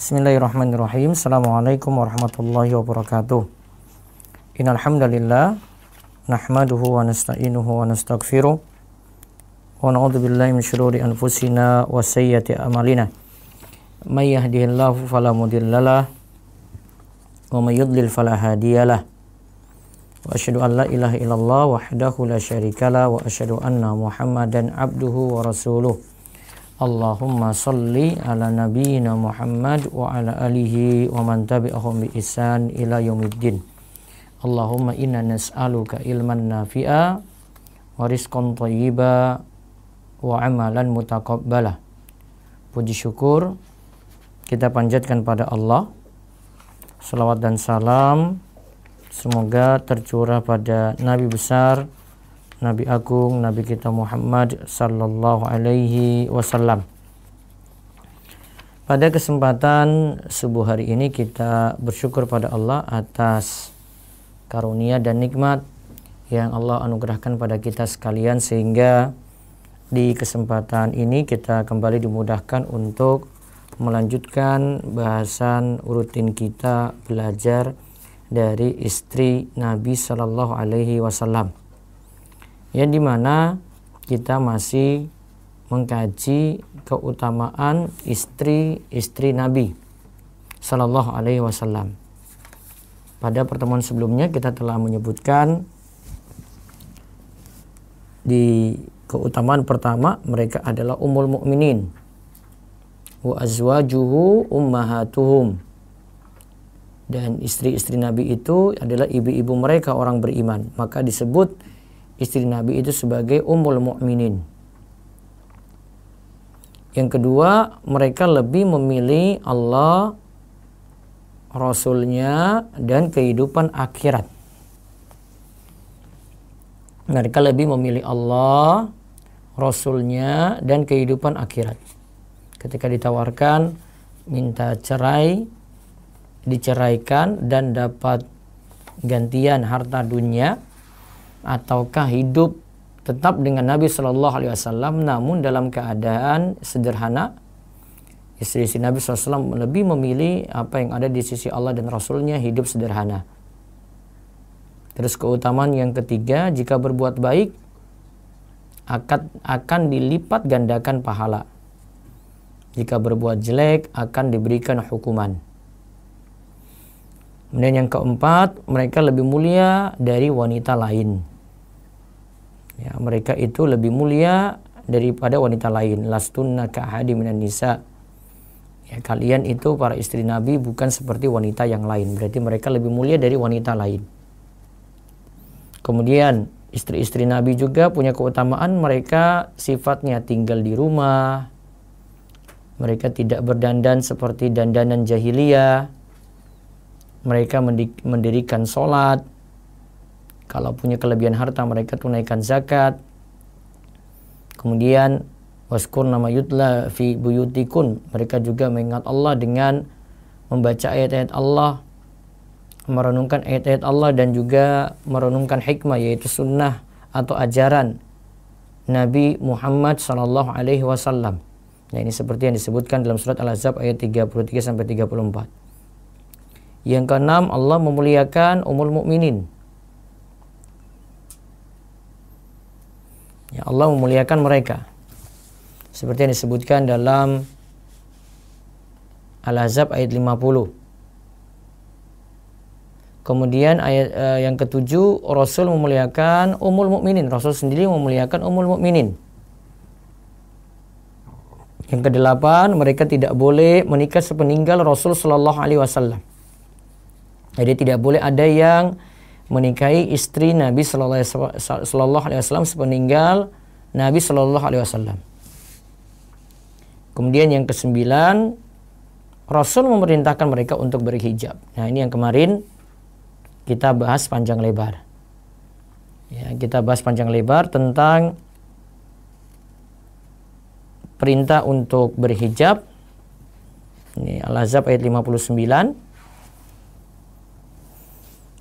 Bismillahirrahmanirrahim. Assalamualaikum warahmatullahi wabarakatuh. Innal hamdalillah nahmaduhu wa nasta'inuhu wa nastaghfiruh wa na'udzu billahi min syururi anfusina wa sayyiati a'malina. May yahdihillahu fala mudhillalah wa may yudlil fala hadiyalah. Wa asyhadu an la ilaha illallah wahdahu la syarikalah wa asyhadu anna Muhammadan abduhu wa rasuluh. Allahumma salli ala nabiyyina Muhammad wa ala alihi wa man tabi'ahum bi ihsan ila yaumiddin. Allahumma inna nas'aluka ilman nafi'a wa rizqan thayyiba wa amalan mutaqabbala. Puji syukur kita panjatkan pada Allah. Salawat dan salam semoga tercurah pada Nabi besar, Nabi agung, Nabi kita Muhammad sallallahu alaihi wasallam. Pada kesempatan subuh hari ini kita bersyukur pada Allah atas karunia dan nikmat yang Allah anugerahkan pada kita sekalian, sehingga di kesempatan ini kita kembali dimudahkan untuk melanjutkan bahasan rutin kita belajar dari istri Nabi sallallahu alaihi wasallam, yang dimana kita masih mengkaji keutamaan istri-istri Nabi sallallahu alaihi wasallam. Pada pertemuan sebelumnya kita telah menyebutkan di keutamaan pertama mereka adalah ummul mukminin wa azwajuhu ummahatuhum, dan istri-istri Nabi itu adalah ibu-ibu mereka orang beriman, maka disebut istri Nabi itu sebagai ummul mukminin. Yang kedua, mereka lebih memilih Allah, Rasulnya, dan kehidupan akhirat. Mereka lebih memilih Allah, Rasulnya, dan kehidupan akhirat. Ketika ditawarkan minta cerai, diceraikan dan dapat gantian harta dunia, ataukah hidup tetap dengan Nabi Shallallahu Alaihi Wasallam namun dalam keadaan sederhana, istri-istri Nabi SAW lebih memilih apa yang ada di sisi Allah dan Rasulnya, hidup sederhana. Terus keutamaan yang ketiga, jika berbuat baik akan dilipat gandakan pahala, jika berbuat jelek akan diberikan hukuman. Kemudian yang keempat, mereka lebih mulia dari wanita lain. Ya, mereka itu lebih mulia daripada wanita lain. Lastunna ka'ahadi minan nisa. Ya, kalian itu para istri Nabi bukan seperti wanita yang lain. Berarti mereka lebih mulia dari wanita lain. Kemudian istri-istri Nabi juga punya keutamaan, mereka sifatnya tinggal di rumah. Mereka tidak berdandan seperti dandanan jahiliyah. Mereka mendirikan sholat. Kalau punya kelebihan harta, mereka tunaikan zakat. Kemudian waskurna ma yutla fi buyutikun, mereka juga mengingat Allah dengan membaca ayat-ayat Allah, merenungkan ayat-ayat Allah, dan juga merenungkan hikmah, yaitu sunnah atau ajaran Nabi Muhammad sallallahu alaihi wasallam. Nah, ini seperti yang disebutkan dalam surat Al-Ahzab ayat 33 sampai 34. Yang keenam, Allah memuliakan ummul mukminin. Ya, Allah memuliakan mereka seperti yang disebutkan dalam Al-Ahzab ayat 50. Kemudian ayat yang ketujuh, Rasul memuliakan ummul mukminin. Rasul sendiri memuliakan ummul mukminin. Yang kedelapan, mereka tidak boleh menikah sepeninggal Rasul sallallahu alaihi wasallam. Jadi tidak boleh ada yang menikahi istri Nabi sallallahu alaihi wasallam sepeninggal Nabi sallallahu alaihi wasallam. Kemudian yang kesembilan, Rasul memerintahkan mereka untuk berhijab. Nah, ini yang kemarin kita bahas panjang lebar. Ya, kita bahas panjang lebar tentang perintah untuk berhijab. Ini Al-Ahzab ayat 59.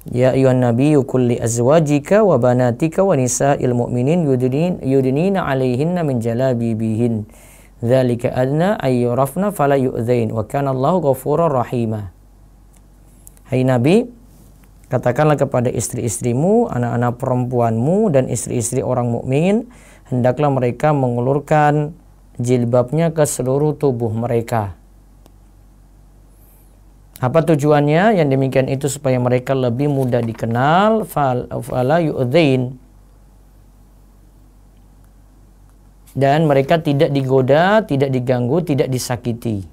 Ya ayyuhan nabiyyu qul li azwajika wa banatika wa nisa'il mu'minin yudnina 'alaihinna min jalabibihin Dzalika adna ayyurafna fala yu'dzain wa kana Allahu ghafurur rahima. Hai Nabi, katakanlah kepada istri-istrimu, anak-anak perempuanmu dan istri-istri orang mukmin, hendaklah mereka mengulurkan jilbabnya ke seluruh tubuh mereka. Apa tujuannya? Yang demikian itu supaya mereka lebih mudah dikenal, fala yu'dzain, dan mereka tidak digoda, tidak diganggu, tidak disakiti.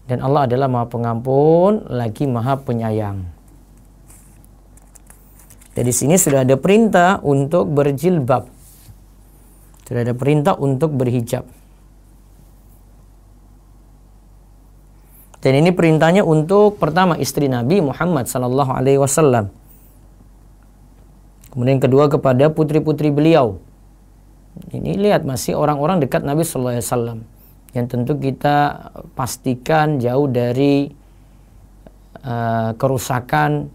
Dan Allah adalah Maha Pengampun lagi Maha Penyayang. Jadi di sini sudah ada perintah untuk berjilbab. Sudah ada perintah untuk berhijab. Dan ini perintahnya untuk pertama istri Nabi Muhammad sallallahu alaihi wasallam. Kemudian kedua kepada putri-putri beliau. Ini lihat masih orang-orang dekat Nabi sallallahu alaihi wasallam yang tentu kita pastikan jauh dari kerusakan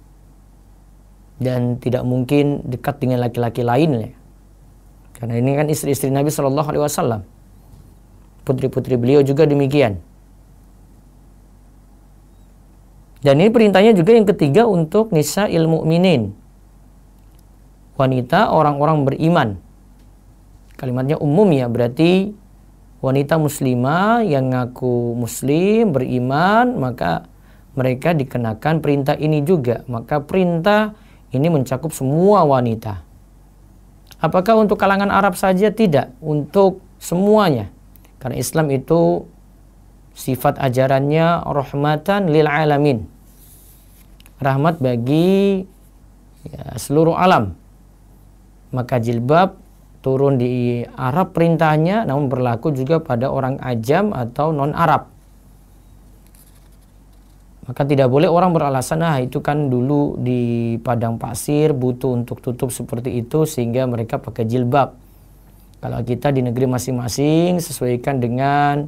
dan tidak mungkin dekat dengan laki-laki lain ya. Karena ini kan istri-istri Nabi sallallahu alaihi wasallam. Putri-putri beliau juga demikian. Dan ini perintahnya juga yang ketiga untuk nisa'il mu'minin. Wanita orang-orang beriman. Kalimatnya umum ya, berarti wanita muslimah yang ngaku muslim, beriman, maka mereka dikenakan perintah ini juga. Maka perintah ini mencakup semua wanita. Apakah untuk kalangan Arab saja? Tidak, untuk semuanya. Karena Islam itu sifat ajarannya rahmatan lil alamin. Rahmat bagi seluruh alam. Maka jilbab turun di Arab perintahnya, namun berlaku juga pada orang ajam atau non-Arab. Maka tidak boleh orang beralasan, itu kan dulu di padang pasir butuh untuk tutup seperti itu sehingga mereka pakai jilbab. Kalau kita di negeri masing-masing sesuaikan dengan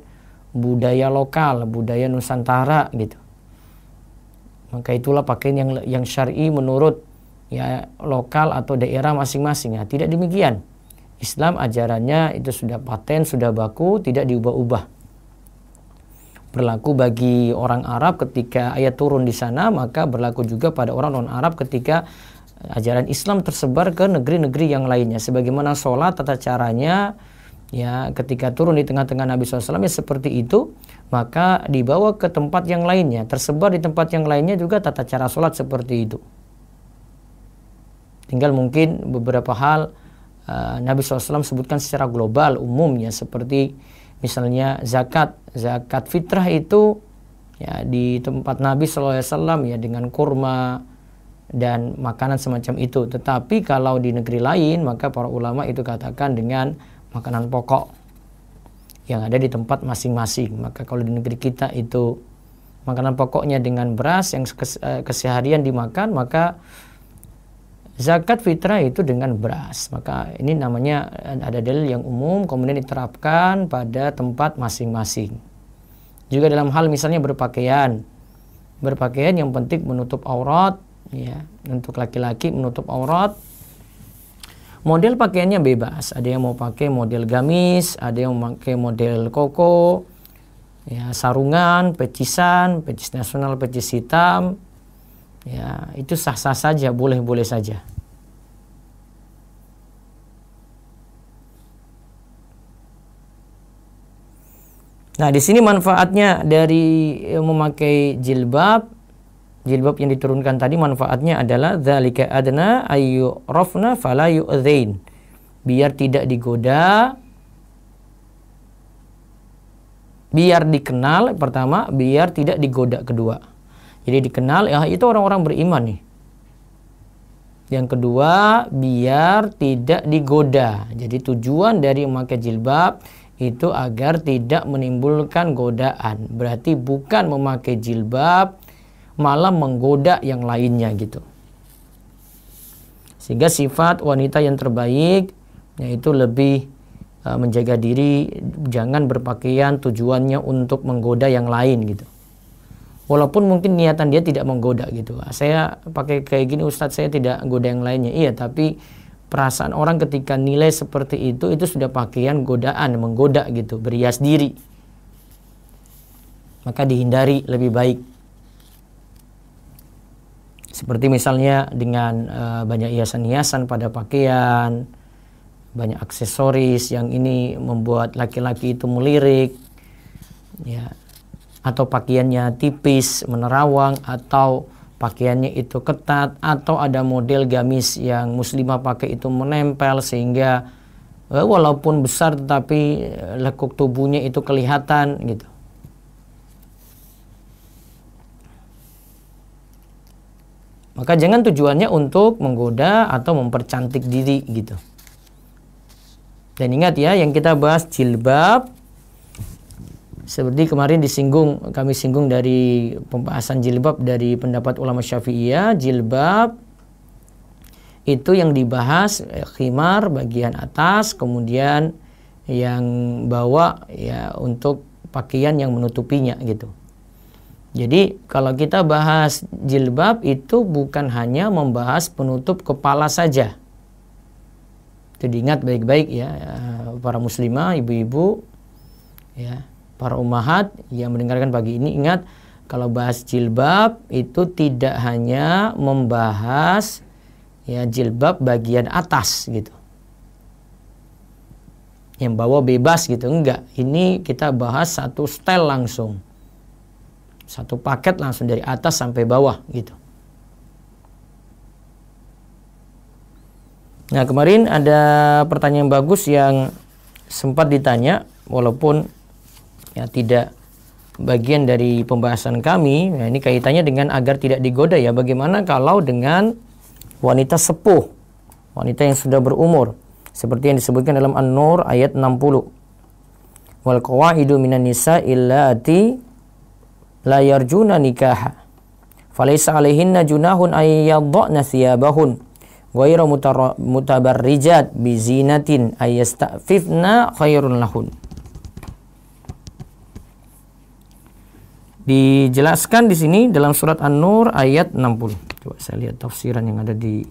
budaya lokal, budaya Nusantara gitu. Maka itulah pakaian yang syar'i menurut ya lokal atau daerah masing-masing. Tidak demikian. Islam ajarannya itu sudah paten, sudah baku, tidak diubah-ubah. Berlaku bagi orang Arab ketika ayat turun di sana, maka berlaku juga pada orang non-Arab ketika ajaran Islam tersebar ke negeri-negeri yang lainnya. Sebagaimana sholat tata caranya, ya ketika turun di tengah-tengah Nabi SAW ya seperti itu, maka dibawa ke tempat yang lainnya, tersebar di tempat yang lainnya juga tata cara sholat seperti itu. Tinggal mungkin beberapa hal Nabi SAW sebutkan secara global umumnya, seperti misalnya zakat fitrah itu ya di tempat Nabi SAW ya dengan kurma dan makanan semacam itu. Tetapi kalau di negeri lain maka para ulama itu katakan dengan makanan pokok yang ada di tempat masing-masing. Maka kalau di negeri kita itu makanan pokoknya dengan beras yang keseharian dimakan, maka zakat fitrah itu dengan beras. Maka ini namanya ada dalil yang umum kemudian diterapkan pada tempat masing-masing. Juga dalam hal misalnya berpakaian yang penting menutup aurat ya. Untuk laki-laki menutup aurat. Model pakaiannya bebas. Ada yang mau pakai model gamis, ada yang mau pakai model koko, ya sarungan, pecisan, pecis nasional, pecis hitam. Ya, itu sah-sah saja, boleh-boleh saja. Nah, di sini manfaatnya dari memakai jilbab yang diturunkan tadi, manfaatnya adalah dzalika adna ayyurafna fala yu'dzain. Biar tidak digoda, biar dikenal pertama, biar tidak digoda kedua. Jadi dikenal, ya itu orang-orang beriman nih. Yang kedua, biar tidak digoda. Jadi tujuan dari memakai jilbab itu agar tidak menimbulkan godaan. Berarti bukan memakai jilbab, malah menggoda yang lainnya gitu. Sehingga sifat wanita yang terbaik, yaitu lebih menjaga diri, jangan berpakaian tujuannya untuk menggoda yang lain gitu. Walaupun mungkin niatan dia tidak menggoda gitu. Saya pakai kayak gini Ustadz, saya tidak goda yang lainnya. Iya, tapi perasaan orang ketika nilai seperti itu sudah pakaian godaan, menggoda gitu, berhias diri. Maka dihindari lebih baik. Seperti misalnya dengan banyak hiasan-hiasan pada pakaian, banyak aksesoris yang ini membuat laki-laki itu melirik, ya, atau pakaiannya tipis, menerawang, atau pakaiannya itu ketat, atau ada model gamis yang muslimah pakai itu menempel sehingga walaupun besar tetapi lekuk tubuhnya itu kelihatan gitu. Maka jangan tujuannya untuk menggoda atau mempercantik diri gitu. Dan ingat ya, yang kita bahas jilbab, seperti kemarin kami singgung dari pembahasan jilbab dari pendapat ulama Syafi'iyah, jilbab itu yang dibahas khimar bagian atas, kemudian yang bawah ya untuk pakaian yang menutupinya gitu. Jadi kalau kita bahas jilbab itu bukan hanya membahas penutup kepala saja. Itu diingat baik-baik ya, para muslimah, ibu-ibu, ya, para ummahat yang mendengarkan pagi ini, ingat kalau bahas jilbab itu tidak hanya membahas ya jilbab bagian atas gitu, yang bawah bebas gitu, enggak. Ini kita bahas satu setel langsung, satu paket langsung dari atas sampai bawah gitu. Nah, kemarin ada pertanyaan bagus yang sempat ditanya walaupun ya tidak bagian dari pembahasan kami. Nah, ini kaitannya dengan agar tidak digoda ya. Bagaimana kalau dengan wanita sepuh, wanita yang sudah berumur, seperti yang disebutkan dalam An-Nur ayat 60. Wal qawaidu minan nisa illati la yarjuna nikaha falaysa alaihinna junahun ay yadhna thiyabahun ghayra mutabarrijat bizinatin ay yastafifna khairun lahun. Dijelaskan di sini dalam surat An-Nur ayat 60. Coba saya lihat tafsiran yang ada di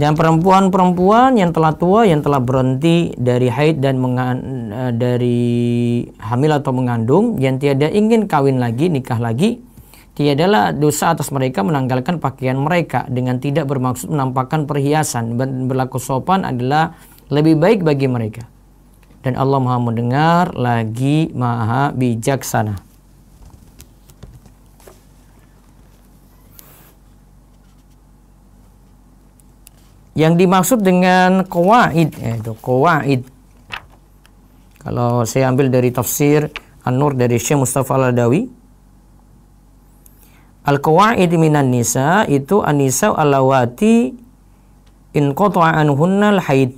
dan perempuan-perempuan yang telah tua, yang telah berhenti dari haid dan dari hamil atau mengandung, yang tiada ingin kawin lagi, nikah lagi, tiadalah dosa atas mereka menanggalkan pakaian mereka dengan tidak bermaksud menampakkan perhiasan. Berlaku sopan adalah lebih baik bagi mereka. Dan Allah Maha mendengar lagi Maha bijaksana. Yang dimaksud dengan qawaid, yaitu qawaid. Kalau saya ambil dari tafsir An-Nur dari Syekh Mustafa Al-Adawi, al-qawaid minan nisa itu an-nisa allawati in qata'a anhunna al-haid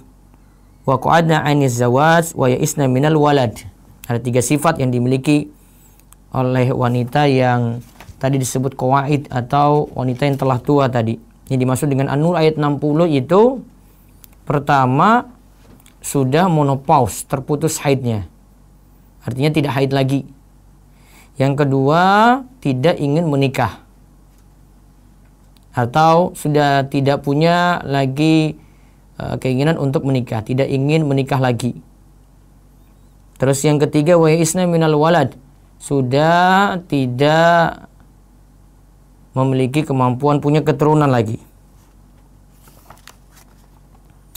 wa qa'adna 'aniz zawaj wa ya'isna minal walad. Ada 3 sifat yang dimiliki oleh wanita yang tadi disebut qawaid atau wanita yang telah tua tadi. Yang dimaksud dengan An-Nur ayat 60 itu pertama sudah menopause, terputus haidnya. Artinya tidak haid lagi. Yang kedua tidak ingin menikah. Atau sudah tidak punya lagi keinginan untuk menikah, tidak ingin menikah lagi. Terus yang ketiga wa isna minal walad, sudah tidak memiliki kemampuan punya keturunan lagi.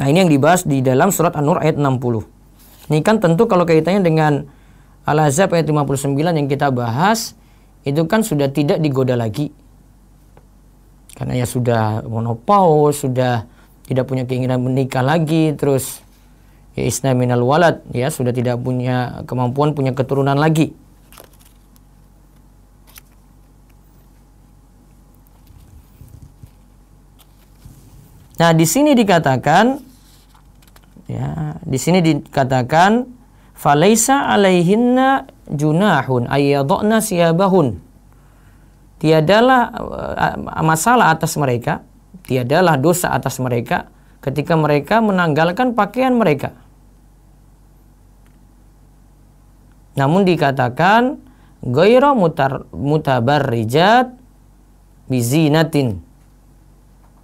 Nah, ini yang dibahas di dalam surat An-Nur ayat 60. Ini kan tentu kalau kaitannya dengan Al-Ahzab ayat 59 yang kita bahas, itu kan sudah tidak digoda lagi. Karena ya sudah menopause, sudah tidak punya keinginan menikah lagi, terus ya isna minal walad, ya sudah tidak punya kemampuan punya keturunan lagi. Nah, di sini dikatakan falaisa alaihinna junahun ayyadna siyabahun. tiadalah masalah atas mereka, tiadalah dosa atas mereka ketika mereka menanggalkan pakaian mereka. Namun dikatakan ghairu mutabarrijat bizinatin.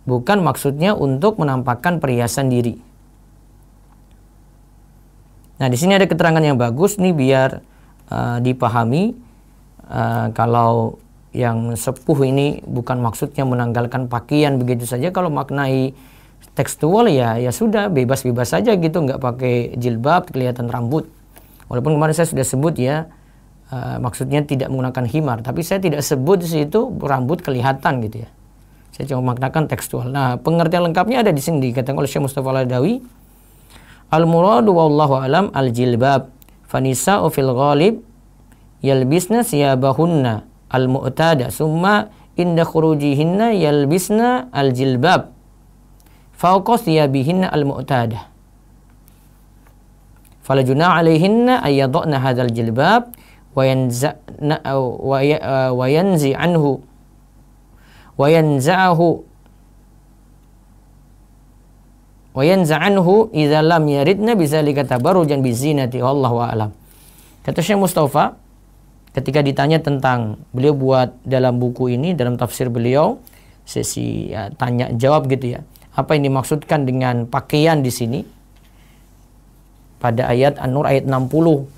Bukan maksudnya untuk menampakkan perhiasan diri. Nah, di sini ada keterangan yang bagus nih biar dipahami kalau yang sepuh ini bukan maksudnya menanggalkan pakaian begitu saja. Kalau maknai tekstual ya sudah bebas-bebas saja gitu, nggak pakai jilbab, kelihatan rambut. Walaupun kemarin saya sudah sebut ya maksudnya tidak menggunakan himar, tapi saya tidak sebut di situ rambut kelihatan gitu ya. Saya cuma maknakan tekstual. Nah, pengertian lengkapnya ada di sini dikatakan oleh Syekh Mustafa Al-Adawi. Al-muradu wallahu alam al-jilbab fanisa'u fil ghalib yalbisna siyabahunna al-mu'tada summa inda khurujihinna yalbisna al-jilbab fawqa siyabihinna al-mu'tada fala junah alaihinna ayyadna hadzal jilbab wa yanzi anhu wa yanza'anhu idza lam yaridna bizalika tabarrujan bizinati wallahu a'lam. Kata Syekh Mustafa ketika ditanya tentang, beliau buat dalam buku ini, dalam tafsir beliau sesi tanya jawab gitu ya. Apa yang dimaksudkan dengan pakaian di sini? Pada ayat An-Nur ayat 60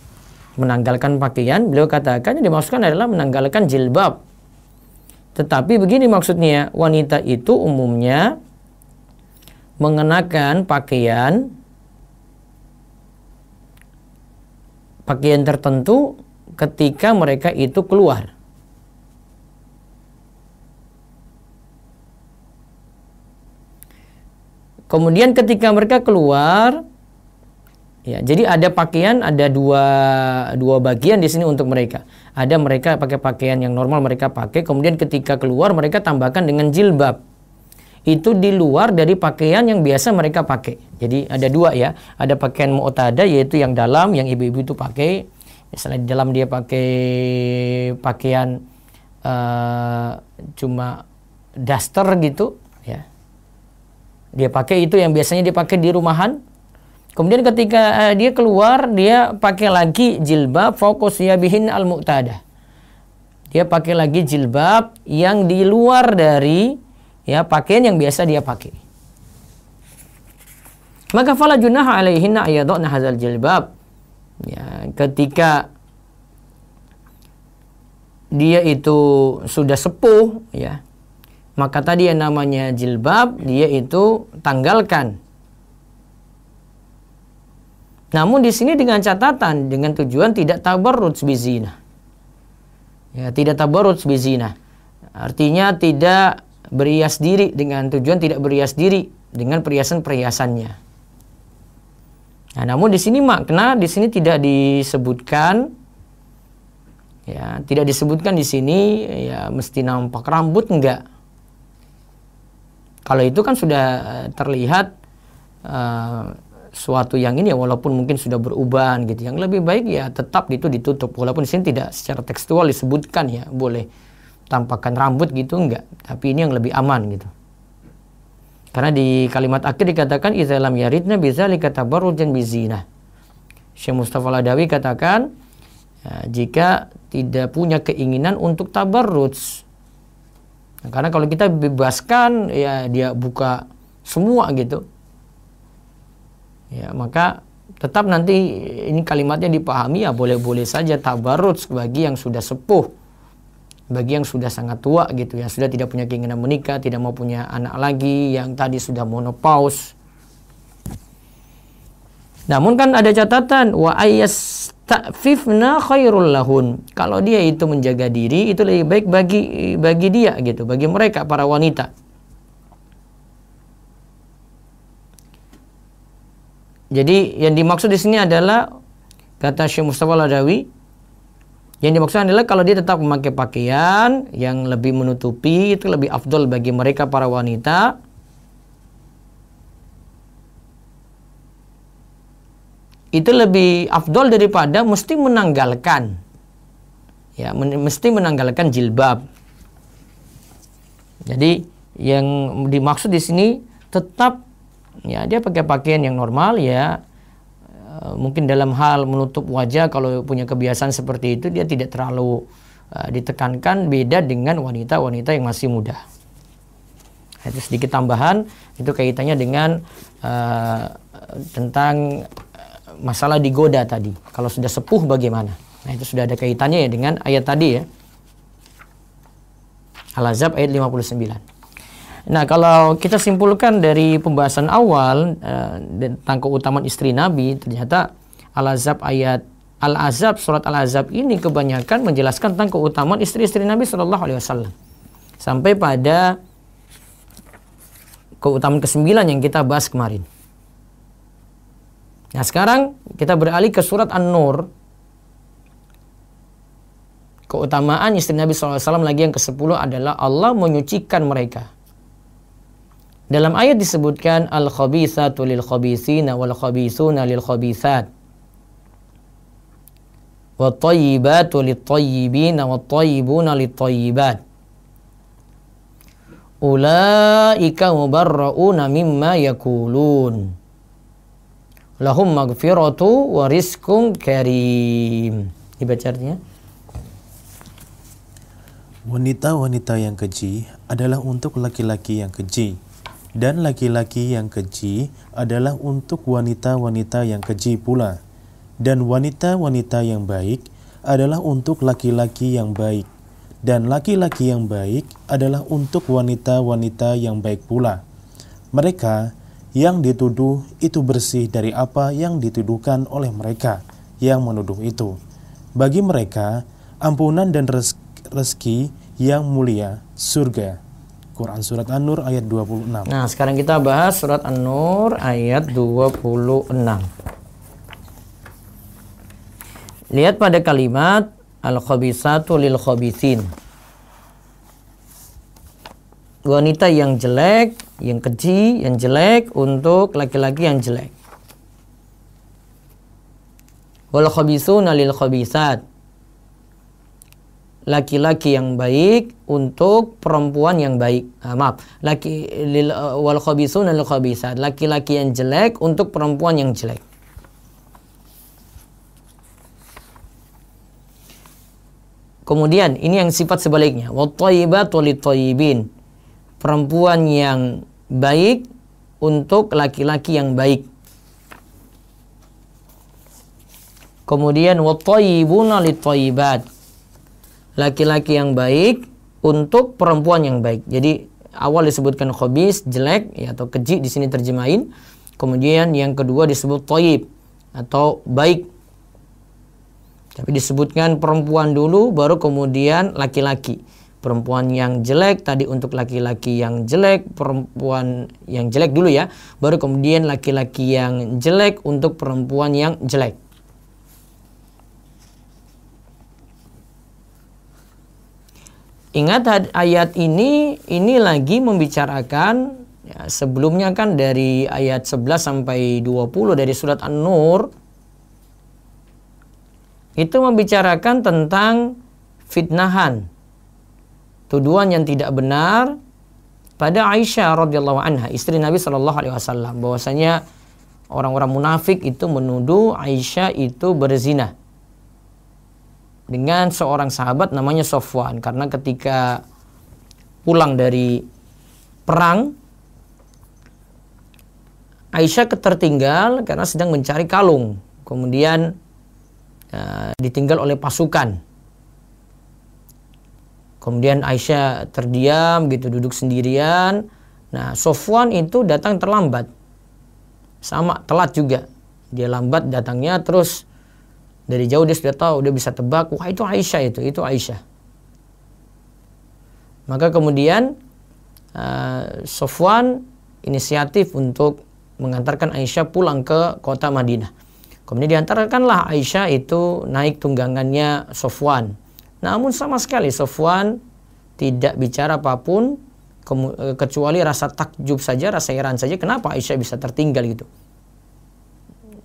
menanggalkan pakaian, beliau katakan yang dimaksudkan adalah menanggalkan jilbab. Tetapi begini maksudnya, wanita itu umumnya mengenakan pakaian tertentu ketika mereka itu keluar. Kemudian ketika mereka keluar, ya, jadi ada pakaian, ada dua bagian di sini untuk mereka. Ada mereka pakai pakaian yang normal mereka pakai, kemudian ketika keluar mereka tambahkan dengan jilbab. Itu di luar dari pakaian yang biasa mereka pakai. Jadi ada dua ya, ada pakaian mu'tada yaitu yang dalam, yang ibu-ibu itu pakai. Misalnya di dalam dia pakai pakaian cuma daster gitu, ya. Dia pakai itu yang biasanya dia pakai di rumahan. Kemudian ketika dia keluar, dia pakai lagi jilbab fokus yabihin al-mu'tada. Dia pakai lagi jilbab yang di luar dari ya pakaian yang biasa dia pakai. Maka fala junaha alaihinna ayadna hadzal jilbab. Ya, ketika dia itu sudah sepuh ya, maka tadi yang namanya jilbab dia itu tanggalkan. Namun di sini dengan catatan, dengan tujuan tidak tabarruj bizina. Ya, tidak tabarruj bizina. Artinya tidak berhias diri, dengan tujuan tidak berhias diri dengan perhiasan-perhiasannya. Nah, namun di sini makna di sini tidak disebutkan, ya, tidak disebutkan di sini ya mesti nampak rambut, enggak. Kalau itu kan sudah terlihat suatu yang ini ya, walaupun mungkin sudah berubahan gitu. Yang lebih baik ya tetap itu ditutup, walaupun di sini tidak secara tekstual disebutkan ya boleh tampakkan rambut gitu, enggak, tapi ini yang lebih aman gitu. Karena di kalimat akhir dikatakan idza lam yaridna bidzalika tabarrujan bizinah. Syekh Mustafa Al-Adawi katakan ya, jika tidak punya keinginan untuk tabarruj. Nah, karena kalau kita bebaskan ya dia buka semua gitu. Ya, maka tetap nanti ini kalimatnya dipahami ya boleh-boleh saja tabarruj bagi yang sudah sepuh. Bagi yang sudah sangat tua gitu ya, sudah tidak punya keinginan menikah, tidak mau punya anak lagi, yang tadi sudah menopause. Namun kan ada catatan wa ayyastafifna khairul lahun. Kalau dia itu menjaga diri itu lebih baik bagi dia gitu, bagi mereka para wanita. Jadi yang dimaksud di sini adalah kata Syekh Mustafa Al-Adawi, yang dimaksud adalah kalau dia tetap memakai pakaian yang lebih menutupi, itu lebih afdol bagi mereka para wanita. Itu lebih afdol daripada mesti menanggalkan. Ya, mesti menanggalkan jilbab. Jadi yang dimaksud di sini tetap ya dia pakai pakaian yang normal ya. Mungkin dalam hal menutup wajah kalau punya kebiasaan seperti itu dia tidak terlalu ditekankan, beda dengan wanita-wanita yang masih muda. Itu sedikit tambahan, itu kaitannya dengan tentang masalah digoda tadi. Kalau sudah sepuh bagaimana? Nah itu sudah ada kaitannya ya dengan ayat tadi ya. Al-Ahzab ayat 59. Nah kalau kita simpulkan dari pembahasan awal tentang keutamaan istri Nabi, ternyata Al-Ahzab surat Al-Ahzab ini kebanyakan menjelaskan tentang keutamaan istri-istri Nabi Shallallahu Alaihi Wasallam sampai pada keutamaan ke-9 yang kita bahas kemarin. Nah sekarang kita beralih ke surat An-Nur. Keutamaan istri Nabi SAW lagi yang ke-10 adalah Allah menyucikan mereka. Dalam ayat disebutkan al-khabithatu lil-khabithina wal-khabithuna lil-khabithat wat-tayyibatu lit-tayyibina wat-tayyibuna lit-tayyibat ulaika mubarra'una mimma yakulun lahum maghfiratu wa rizqun karim. Dibaca artinya. Wanita-wanita yang keji adalah untuk laki-laki yang keji, dan laki-laki yang keji adalah untuk wanita-wanita yang keji pula. Dan wanita-wanita yang baik adalah untuk laki-laki yang baik, dan laki-laki yang baik adalah untuk wanita-wanita yang baik pula. Mereka yang dituduh itu bersih dari apa yang dituduhkan oleh mereka yang menuduh itu. Bagi mereka ampunan dan rezeki yang mulia, surga. Quran surat An-Nur ayat 26. Nah, sekarang kita bahas surat An-Nur ayat 26. Lihat pada kalimat al-khabithatu lil-khabithin. Wanita yang jelek, yang keji, yang jelek untuk laki-laki yang jelek. Wal khabithuna lil-khabithat. Laki-laki yang baik untuk perempuan yang baik. Wal khabithuna lil khabithat. Laki-laki yang jelek untuk perempuan yang jelek. Kemudian ini yang sifat sebaliknya. Wat thayyibatu lit thayyibin. Perempuan yang baik untuk laki-laki yang baik. Kemudian wat thayyibuna lit thayyibat. Laki-laki yang baik untuk perempuan yang baik. Jadi awal disebutkan khabis, jelek ya, atau keji di sini terjemahin. Kemudian yang kedua disebut thayyib atau baik. Tapi disebutkan perempuan dulu baru kemudian laki-laki. Perempuan yang jelek tadi untuk laki-laki yang jelek, perempuan yang jelek dulu ya, baru kemudian laki-laki yang jelek untuk perempuan yang jelek. Ingat ayat ini lagi membicarakan ya, sebelumnya kan dari ayat 11 sampai 20 dari surat An-Nur itu membicarakan tentang fitnahan, tuduhan yang tidak benar pada Aisyah radhiyallahu anha, istri Nabi sallallahu alaihi wasallam, bahwasanya orang-orang munafik itu menuduh Aisyah itu berzina dengan seorang sahabat namanya Sofwan, karena ketika pulang dari perang Aisyah tertinggal karena sedang mencari kalung, kemudian ditinggal oleh pasukan. Kemudian Aisyah terdiam gitu, duduk sendirian. Nah, Sofwan itu datang terlambat, sama telat juga, dia lambat datangnya. Terus dari jauh dia sudah tahu, dia bisa tebak, wah itu Aisyah, itu Aisyah. Maka kemudian Sofwan inisiatif untuk mengantarkan Aisyah pulang ke kota Madinah. Kemudian diantarkanlah Aisyah itu naik tunggangannya Sofwan. Namun sama sekali Sofwan tidak bicara apapun kecuali rasa takjub saja, rasa heran saja kenapa Aisyah bisa tertinggal gitu.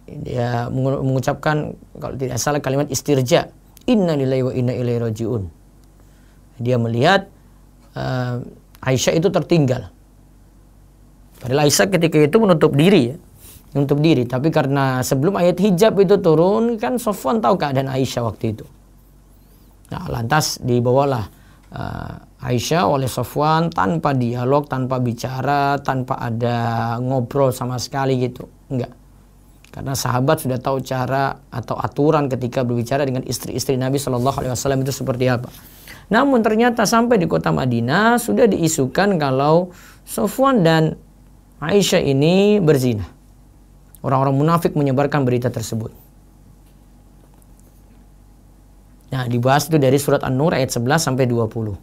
Dia mengucapkan kalau tidak salah kalimat istirja, inna lillahi wa inna ilaihi rajiun. Dia melihat Aisyah itu tertinggal. Padahal Aisyah ketika itu menutup diri ya. Menutup diri. Tapi karena sebelum ayat hijab itu turun, kan Safwan tahu keadaan Aisyah waktu itu. Nah, lantas dibawalah Aisyah oleh Safwan tanpa dialog, tanpa bicara, tanpa ada ngobrol sama sekali gitu. Enggak. Karena sahabat sudah tahu cara atau aturan ketika berbicara dengan istri-istri Nabi Shallallahu Alaihi Wasallam itu seperti apa. Namun ternyata sampai di kota Madinah sudah diisukan kalau Safwan dan Aisyah ini berzina. Orang-orang munafik menyebarkan berita tersebut. Nah, dibahas itu dari surat An-Nur ayat 11 sampai 20.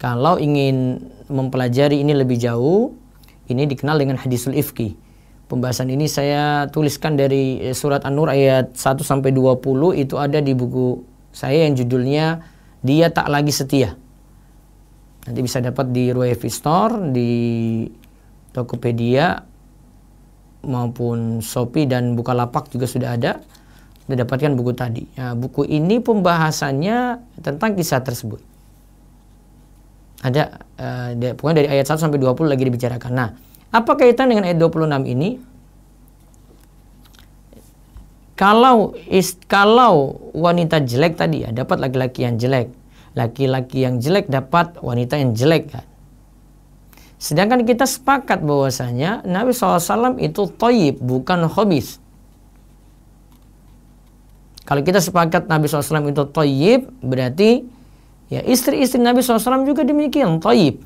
Kalau ingin mempelajari ini lebih jauh, ini dikenal dengan hadisul ifki. Pembahasan ini saya tuliskan dari surat An-Nur ayat 1 sampai 20, itu ada di buku saya yang judulnya Dia Tak Lagi Setia. Nanti bisa dapat di Ruwayafi Store, di Tokopedia maupun Shopee dan Bukalapak juga sudah ada. Mendapatkan buku tadi. Nah, buku ini pembahasannya tentang kisah tersebut. Ada pokoknya dari ayat 1 sampai 20 lagi dibicarakan. Nah, apa kaitan dengan ayat 26 ini? Kalau wanita jelek tadi ya dapat laki-laki yang jelek, laki-laki yang jelek dapat wanita yang jelek kan. Sedangkan kita sepakat bahwasanya Nabi SAW itu thayyib, bukan khabis. Kalau kita sepakat Nabi SAW itu thayyib, berarti ya istri-istri Nabi SAW juga demikian thayyib.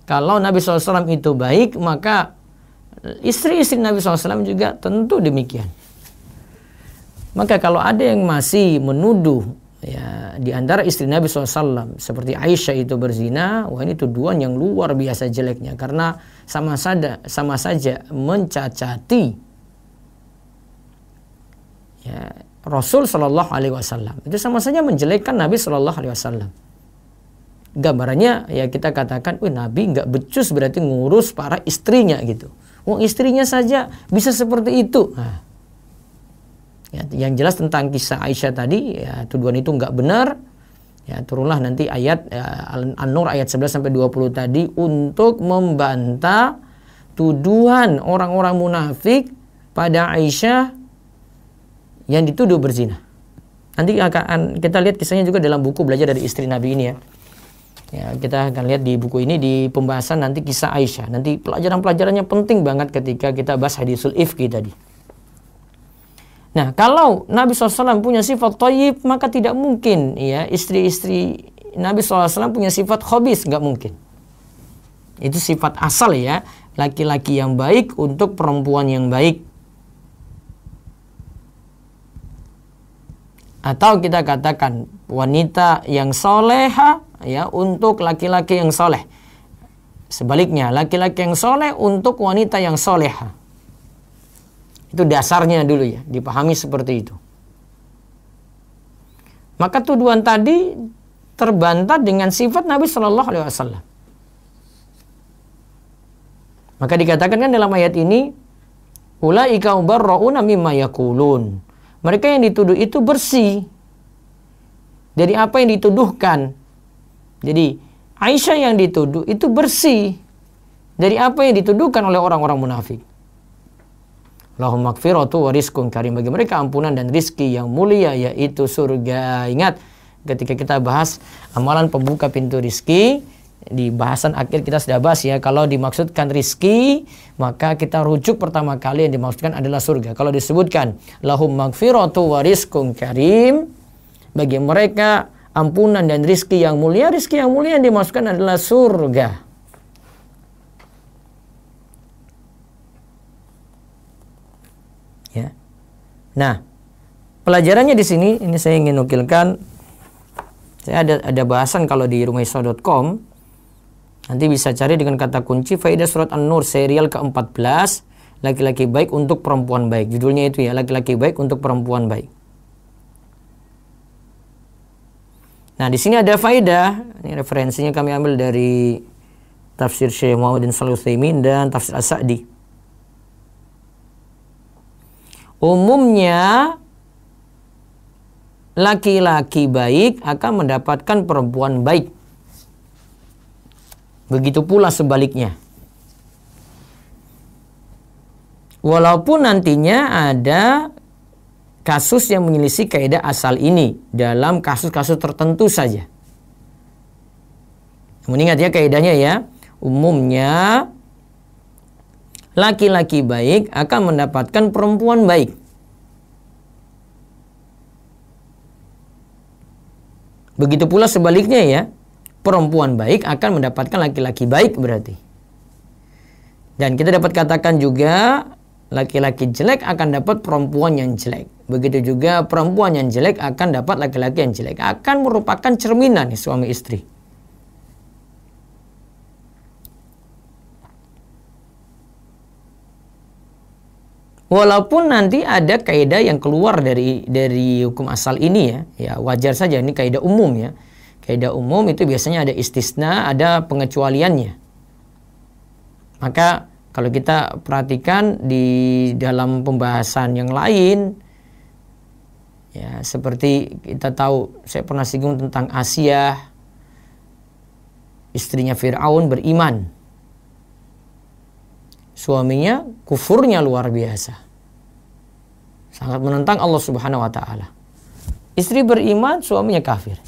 Kalau Nabi SAW itu baik, maka istri-istri Nabi SAW juga tentu demikian. Maka kalau ada yang masih menuduh ya di antara istri Nabi SAW seperti Aisyah itu berzina, wah ini tuduhan yang luar biasa jeleknya, karena sama saja mencacati ya Rasul Shallallahu Alaihi Wasallam. Itu sama saja menjelekkan Nabi Shallallahu Alaihi Wasallam. Gambarannya ya kita katakan, Nabi nggak becus berarti ngurus para istrinya gitu. Wong istrinya saja bisa seperti itu. Nah, ya, yang jelas tentang kisah Aisyah tadi, ya, tuduhan itu nggak benar. Ya, turunlah nanti ayat An-Nur ayat 11 sampai 20 tadi untuk membantah tuduhan orang-orang munafik pada Aisyah yang dituduh berzina. Nanti akan kita lihat kisahnya juga dalam buku Belajar dari Istri Nabi ini ya. Ya, kita akan lihat di buku ini di pembahasan nanti kisah Aisyah. Nanti pelajaran-pelajarannya penting banget ketika kita bahas hadisul ifki tadi. Nah, kalau Nabi SAW punya sifat thayyib, maka tidak mungkin ya istri-istri Nabi SAW punya sifat khabis, nggak mungkin. Itu sifat asal ya, laki-laki yang baik untuk perempuan yang baik. Atau kita katakan wanita yang soleha ya untuk laki-laki yang soleh. Sebaliknya, laki-laki yang soleh untuk wanita yang soleha. Itu dasarnya dulu ya, dipahami seperti itu. Maka tuduhan tadi terbantah dengan sifat Nabi Shallallahu Alaihi Wasallam. Maka dikatakan kan dalam ayat ini, ulaika mubarrauna mimma yaqulun. Mereka yang dituduh itu bersih dari apa yang dituduhkan. Jadi Aisyah yang dituduh itu bersih dari apa yang dituduhkan oleh orang-orang munafik. Lahum maghfiratu wa rizqun karim. Bagi mereka ampunan dan rizki yang mulia, yaitu surga. Ingat ketika kita bahas amalan pembuka pintu rizki, di bahasan akhir kita sudah bahas ya, kalau dimaksudkan rizki maka kita rujuk pertama kali yang dimaksudkan adalah surga. Kalau disebutkan lahum maghfiratu wa rizqun karim, bagi mereka ampunan dan rizki yang mulia yang dimaksudkan adalah surga. Ya. Nah, pelajarannya di sini ini saya ingin nukilkan. Saya ada bahasan kalau di rumaisa.com. Nanti bisa cari dengan kata kunci Faidah Surat An-Nur serial ke-14, laki-laki baik untuk perempuan baik. Judulnya itu ya, laki-laki baik untuk perempuan baik. Nah, di sini ada faidah. Ini referensinya kami ambil dari tafsir Syekh Muhammad bin Shalih Al-Utsaimin dan tafsir As-Sa'di. Umumnya laki-laki baik akan mendapatkan perempuan baik. Begitu pula sebaliknya. Walaupun nantinya ada kasus yang menyelisih kaidah asal ini dalam kasus-kasus tertentu saja. Namun ingat ya kaidahnya ya, umumnya laki-laki baik akan mendapatkan perempuan baik. Begitu pula sebaliknya ya, perempuan baik akan mendapatkan laki-laki baik berarti. Dan kita dapat katakan juga laki-laki jelek akan dapat perempuan yang jelek. Begitu juga perempuan yang jelek akan dapat laki-laki yang jelek. Akan merupakan cerminan nih, suami istri. Walaupun nanti ada kaidah yang keluar dari hukum asal ini ya wajar saja, ini kaidah umum ya. Kaidah umum itu biasanya ada istisna, ada pengecualiannya. Maka kalau kita perhatikan di dalam pembahasan yang lain, ya seperti kita tahu, saya pernah singgung tentang Asia, istrinya Fir'aun beriman. Suaminya kufurnya luar biasa. Sangat menentang Allah Subhanahu wa taala. Istri beriman, suaminya kafir.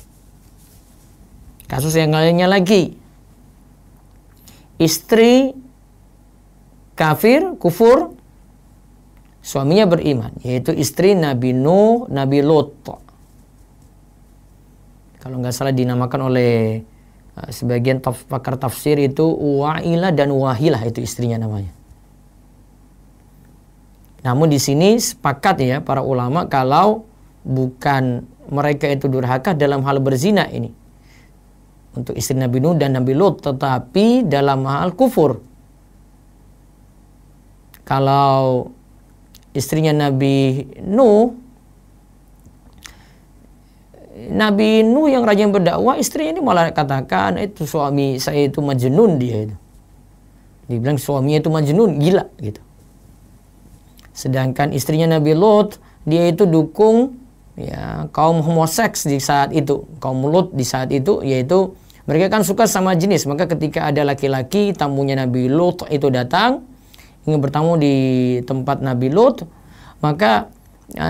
Kasus yang lainnya lagi. Istri kafir, kufur, suaminya beriman, yaitu istri Nabi Nuh, Nabi Lot. Kalau nggak salah dinamakan oleh sebagian pakar tafsir itu Wa'ilah dan Wahilah, itu istrinya namanya. Namun di sini sepakat ya para ulama kalau bukan mereka itu durhaka dalam hal berzina ini untuk istri Nabi Nuh dan Nabi Lot, tetapi dalam hal kufur. Kalau istrinya Nabi Nuh yang rajin berdakwah, istrinya ini malah katakan itu suami saya itu majnun, dia itu. Dibilang suaminya itu majnun, gila gitu. Sedangkan istrinya Nabi Lot, dia itu dukung ya kaum homoseks di saat itu, kaum Lot di saat itu, yaitu mereka kan suka sama jenis. Maka ketika ada laki-laki tamunya Nabi Lot itu datang ingin bertamu di tempat Nabi Lot, maka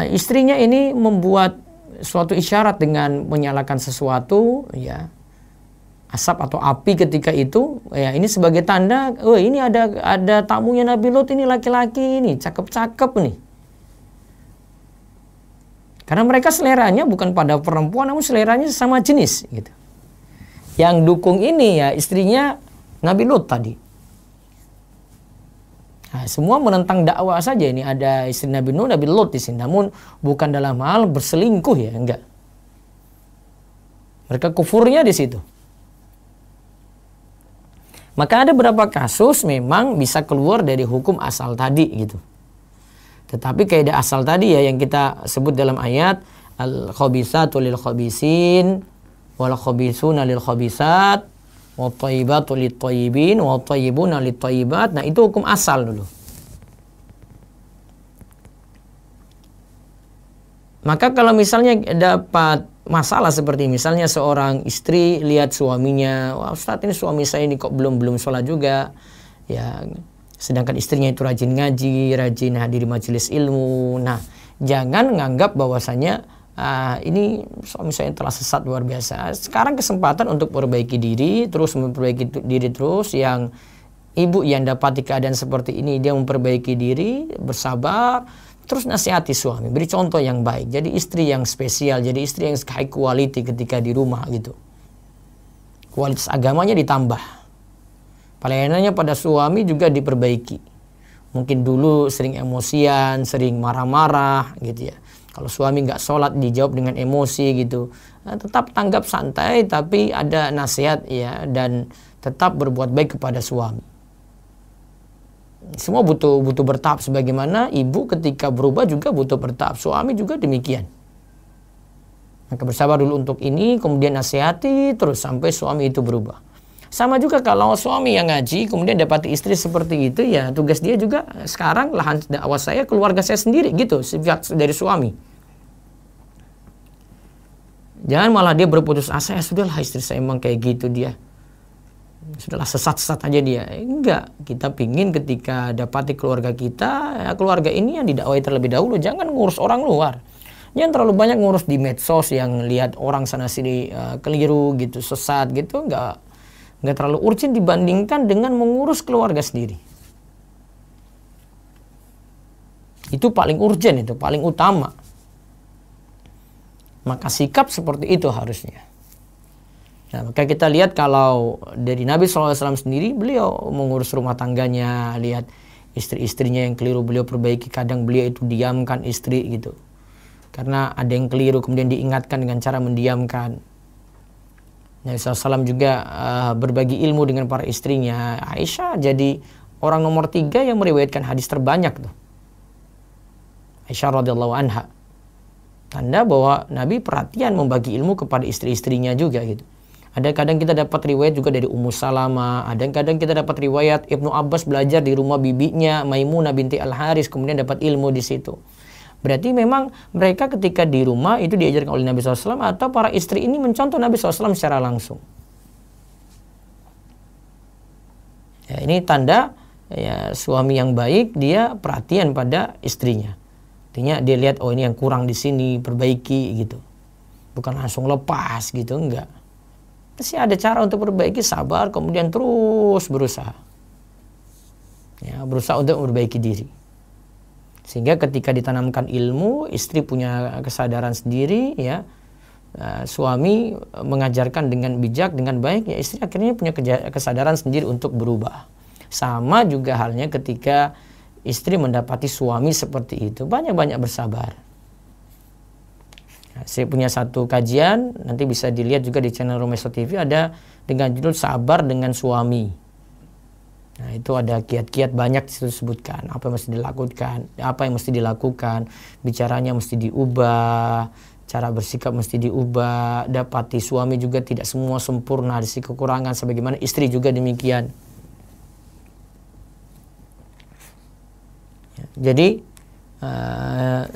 istrinya ini membuat suatu isyarat dengan menyalakan sesuatu ya, asap atau api ketika itu ya, ini sebagai tanda, oh ini ada tamunya Nabi Lot, ini laki-laki ini cakep-cakep nih. Karena mereka seleranya bukan pada perempuan, namun seleranya sama jenis gitu. Yang dukung ini ya istrinya Nabi Lot tadi. Nah, semua menentang dakwah saja, ini ada istri Nabi Nuh, Nabi Lot di sini, namun bukan dalam hal berselingkuh ya, enggak. Mereka kufurnya di situ. Maka ada beberapa kasus memang bisa keluar dari hukum asal tadi gitu. Tetapi kaidah asal tadi ya yang kita sebut dalam ayat al-khabisatu lil khabisin wal khabisuna lil khabisat wa thayyibatu lit thayyibin wa thayyibuna lit thayyibat. Nah, itu hukum asal dulu. Maka kalau misalnya dapat masalah seperti misalnya seorang istri lihat suaminya, wah Ustaz ini suami saya ini kok belum sholat juga ya, sedangkan istrinya itu rajin ngaji, rajin hadiri majelis ilmu. Nah, jangan nganggap bahwasanya ini suami saya telah sesat luar biasa. Sekarang kesempatan untuk perbaiki diri, terus memperbaiki diri terus. Yang ibu yang dapati keadaan seperti ini, dia memperbaiki diri, bersabar, terus nasihati suami, beri contoh yang baik. Jadi istri yang spesial, jadi istri yang high quality ketika di rumah gitu. Kualitas agamanya ditambah. Pelayanannya pada suami juga diperbaiki. Mungkin dulu sering emosian, sering marah-marah gitu ya. Kalau suami nggak sholat dijawab dengan emosi gitu. Nah, tetap tanggap santai tapi ada nasihat ya, dan tetap berbuat baik kepada suami. Semua butuh bertahap, sebagaimana ibu ketika berubah juga butuh bertahap, suami juga demikian. Maka bersabar dulu untuk ini, kemudian nasihati terus sampai suami itu berubah. Sama juga kalau suami yang ngaji kemudian dapati istri seperti itu, ya tugas dia juga sekarang lahan dakwah saya, keluarga saya sendiri gitu, sifat dari suami. Jangan malah dia berputus asa, ya sudahlah istri saya emang kayak gitu dia. Sudahlah, sesat-sesat aja dia. Enggak, kita pingin ketika dapati keluarga kita, ya keluarga ini yang didakwai terlebih dahulu. Jangan ngurus orang luar. Jangan terlalu banyak ngurus di medsos yang lihat orang sana sini keliru gitu, sesat gitu. Enggak terlalu urgent dibandingkan dengan mengurus keluarga sendiri. Itu paling urgent, itu paling utama. Maka sikap seperti itu harusnya. Nah, maka kita lihat kalau dari Nabi SAW sendiri, beliau mengurus rumah tangganya, lihat istri-istrinya yang keliru beliau perbaiki. Kadang beliau itu diamkan istri gitu, karena ada yang keliru, kemudian diingatkan dengan cara mendiamkan. Nabi SAW juga berbagi ilmu dengan para istrinya. Aisyah jadi orang nomor 3 yang meriwayatkan hadis terbanyak tuh. Aisyah radhiyallahu anha. Tanda bahwa Nabi perhatian membagi ilmu kepada istri-istrinya juga gitu. Ada kadang kita dapat riwayat juga dari Ummu Salamah, ada kadang kita dapat riwayat Ibnu Abbas belajar di rumah bibinya Maimunah binti Al-Haris, kemudian dapat ilmu di situ. Berarti memang mereka ketika di rumah itu diajarkan oleh Nabi SAW, atau para istri ini mencontoh Nabi SAW secara langsung. Ya, ini tanda ya, suami yang baik, dia perhatian pada istrinya. Artinya dia lihat, oh ini yang kurang di sini, perbaiki gitu. Bukan langsung lepas gitu, enggak. Pasti ada cara untuk perbaiki, sabar, kemudian terus berusaha. Ya, berusaha untuk memperbaiki diri. Sehingga ketika ditanamkan ilmu, istri punya kesadaran sendiri, ya. Suami mengajarkan dengan bijak, dengan baik, ya istri akhirnya punya kesadaran sendiri untuk berubah. Sama juga halnya ketika istri mendapati suami seperti itu, banyak-banyak bersabar. Nah, saya punya satu kajian, nanti bisa dilihat juga di channel Romeso TV, ada dengan judul Sabar dengan Suami. Nah, itu ada kiat-kiat banyak disebutkan, apa yang mesti dilakukan, bicaranya mesti diubah, cara bersikap mesti diubah, dapati suami juga tidak semua sempurna, ada kekurangan, sebagaimana istri juga demikian. Jadi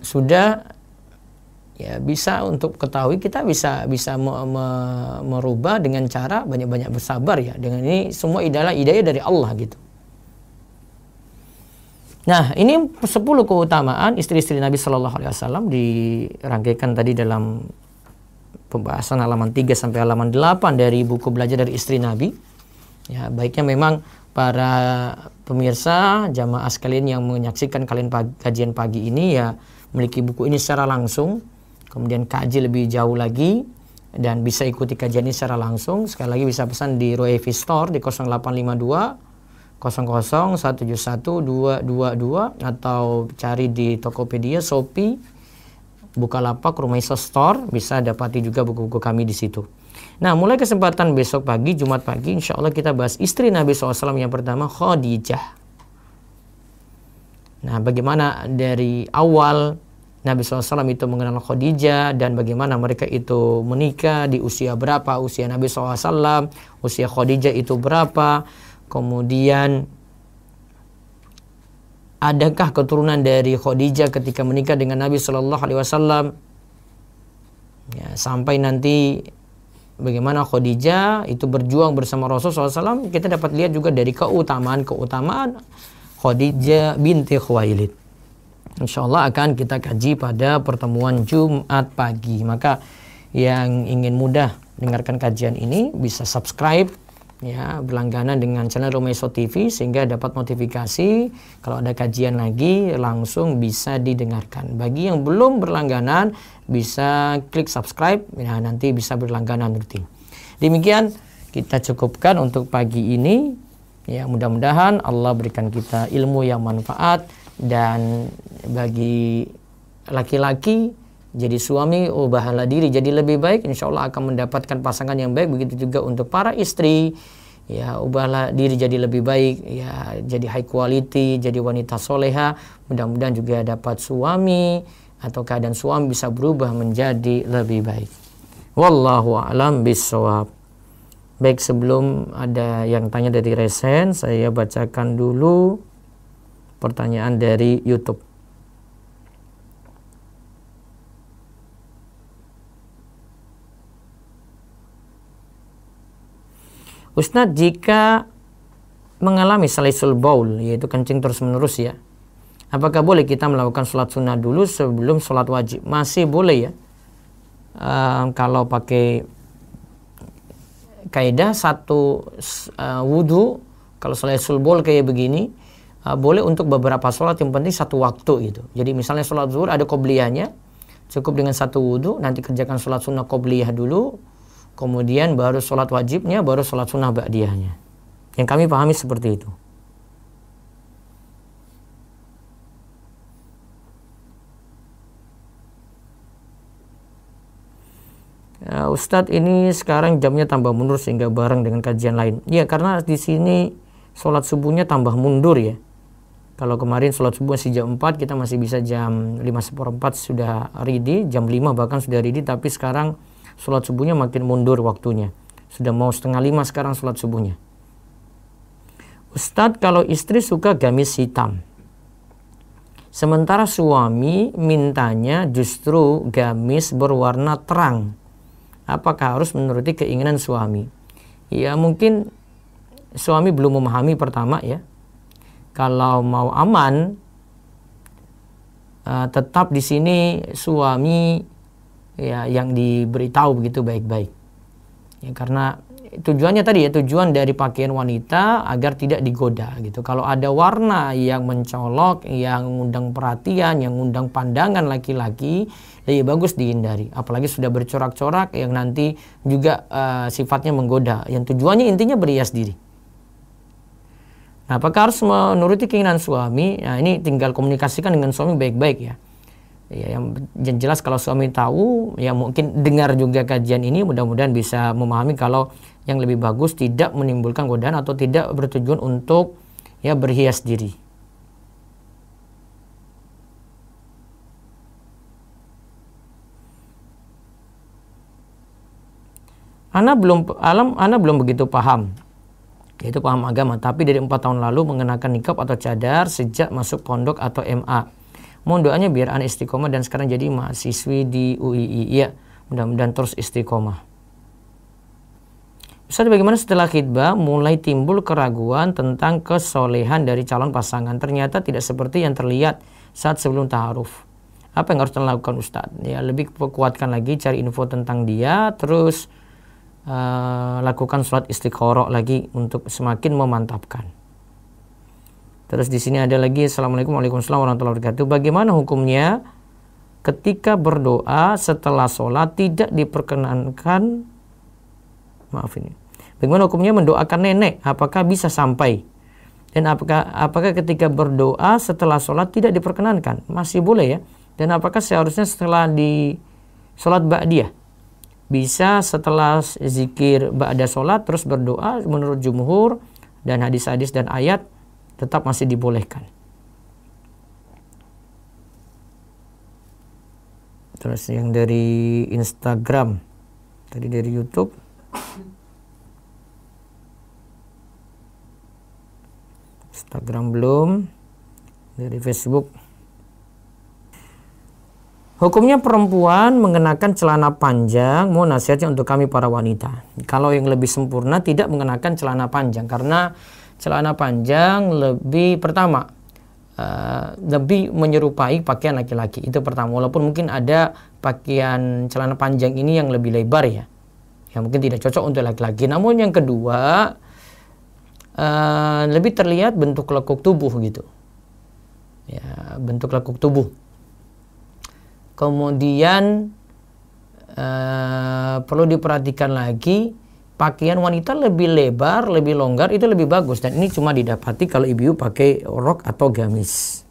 sudah ya bisa untuk ketahui, kita bisa merubah dengan cara banyak-banyak bersabar ya. Dengan ini semua hidayah dari Allah gitu. Nah, ini 10 keutamaan istri-istri Nabi Shallallahu Alaihi Wasallam dirangkaikan tadi dalam pembahasan halaman 3 sampai halaman 8 dari buku Belajar dari Istri Nabi. Ya, baiknya memang para pemirsa jamaah sekalian yang menyaksikan kajian pagi ini ya memiliki buku ini secara langsung, kemudian kaji lebih jauh lagi dan bisa ikuti kajian ini secara langsung. Sekali lagi bisa pesan di Roevi Store di 0852 00 171 222 atau cari di Tokopedia, Shopee, Bukalapak, Rumaiso Store, bisa dapati juga buku-buku kami di situ. Nah, mulai kesempatan besok pagi, Jumat pagi, insya Allah kita bahas istri Nabi SAW yang pertama, Khadijah. Nah, bagaimana dari awal Nabi SAW itu mengenal Khadijah dan bagaimana mereka itu menikah, di usia berapa, usia Nabi SAW, usia Khadijah itu berapa, kemudian adakah keturunan dari Khadijah ketika menikah dengan Nabi SAW, ya, sampai nanti bagaimana Khadijah itu berjuang bersama Rasulullah SAW. Kita dapat lihat juga dari keutamaan Khadijah binti Khuwailid. Insya Allah akan kita kaji pada pertemuan Jumat pagi. Maka yang ingin mudah dengarkan kajian ini bisa subscribe, ya, berlangganan dengan channel Romeso TV sehingga dapat notifikasi kalau ada kajian lagi langsung bisa didengarkan. Bagi yang belum berlangganan bisa klik subscribe, ya, nanti bisa berlangganan rutin. Demikian kita cukupkan untuk pagi ini. Ya, mudah-mudahan Allah berikan kita ilmu yang manfaat, dan bagi laki-laki jadi suami, ubahlah diri jadi lebih baik, insya Allah akan mendapatkan pasangan yang baik. Begitu juga untuk para istri, ya, ubahlah diri jadi lebih baik, ya, jadi high quality, jadi wanita soleha. Mudah-mudahan juga dapat suami atau keadaan suami bisa berubah menjadi lebih baik. Wallahu a'lam bishawab. Baik, sebelum ada yang tanya dari resen, saya bacakan dulu pertanyaan dari YouTube. Ustadz, jika mengalami salisul baul, yaitu kencing terus menerus ya, apakah boleh kita melakukan sholat sunnah dulu sebelum sholat wajib? Masih boleh ya. Kalau pakai kaidah satu wudhu, kalau salisul baul kayak begini, boleh untuk beberapa sholat, yang penting satu waktu gitu. Jadi misalnya sholat zuhur ada qobliyahnya, cukup dengan satu wudhu, nanti kerjakan sholat sunnah qobliyah dulu, kemudian baru sholat wajibnya, baru sholat sunnah ba'diyahnya. Yang kami pahami seperti itu. Ustadz, ini sekarang jamnya tambah mundur sehingga bareng dengan kajian lain. Ya, karena di sini sholat subuhnya tambah mundur ya. Kalau kemarin sholat subuh masih jam 4, kita masih bisa jam 5:04 sudah ready, jam 5 bahkan sudah ready, tapi sekarang sholat subuhnya makin mundur waktunya. Sudah mau 4:30 sekarang sholat subuhnya. Ustadz, kalau istri suka gamis hitam, sementara suami mintanya justru gamis berwarna terang, apakah harus menuruti keinginan suami? Ya, mungkin suami belum memahami pertama ya. Kalau mau aman, tetap di sini suami ya yang diberitahu begitu baik-baik. Ya, karena tujuannya tadi ya, tujuan dari pakaian wanita agar tidak digoda gitu. Kalau ada warna yang mencolok, yang mengundang perhatian, yang mengundang pandangan laki-laki, lebih bagus dihindari. Apalagi sudah bercorak-corak yang nanti juga sifatnya menggoda. Yang tujuannya intinya berhias diri. Nah, apakah harus menuruti keinginan suami? Nah, ini tinggal komunikasikan dengan suami baik-baik ya. Ya, yang jelas kalau suami tahu, ya mungkin dengar juga kajian ini, mudah-mudahan bisa memahami kalau yang lebih bagus tidak menimbulkan godaan atau tidak bertujuan untuk ya berhias diri. Ana belum begitu paham, yaitu paham agama, tapi dari 4 tahun lalu mengenakan nikab atau cadar sejak masuk pondok atau MA. Mohon doanya biar ana istiqomah dan sekarang jadi mahasiswi di UII. Ya, mudah-mudahan terus istiqomah. Ustaz, bagaimana setelah khidbah mulai timbul keraguan tentang kesolehan dari calon pasangan? Ternyata tidak seperti yang terlihat saat sebelum ta'aruf. Apa yang harus dilakukan Ustaz? Ya, lebih kuatkan lagi, cari info tentang dia, terus lakukan sholat istikharah lagi untuk semakin memantapkan. Terus di sini ada lagi, Assalamualaikum warahmatullahi wabarakatuh. Bagaimana hukumnya ketika berdoa setelah sholat tidak diperkenankan? Maaf ini. Bagaimana hukumnya mendoakan nenek? Apakah bisa sampai? Dan apakah ketika berdoa setelah sholat tidak diperkenankan? Masih boleh ya. Dan apakah seharusnya setelah di sholat ba'diyah? Bisa setelah zikir ba'da sholat terus berdoa? Menurut jumhur dan hadis-hadis dan ayat tetap masih dibolehkan. Terus yang dari Instagram, tadi dari YouTube, Instagram belum, dari Facebook. Hukumnya perempuan mengenakan celana panjang, mohon nasihatnya untuk kami para wanita. Kalau yang lebih sempurna tidak mengenakan celana panjang, karena celana panjang lebih, pertama, lebih menyerupai pakaian laki-laki. Itu pertama, walaupun mungkin ada pakaian celana panjang ini yang lebih lebar ya, yang mungkin tidak cocok untuk laki-laki. Namun yang kedua, lebih terlihat bentuk lekuk tubuh gitu. Ya, bentuk lekuk tubuh. Kemudian perlu diperhatikan lagi, pakaian wanita lebih lebar, lebih longgar, itu lebih bagus. Dan ini cuma didapati kalau ibu pakai rok atau gamis.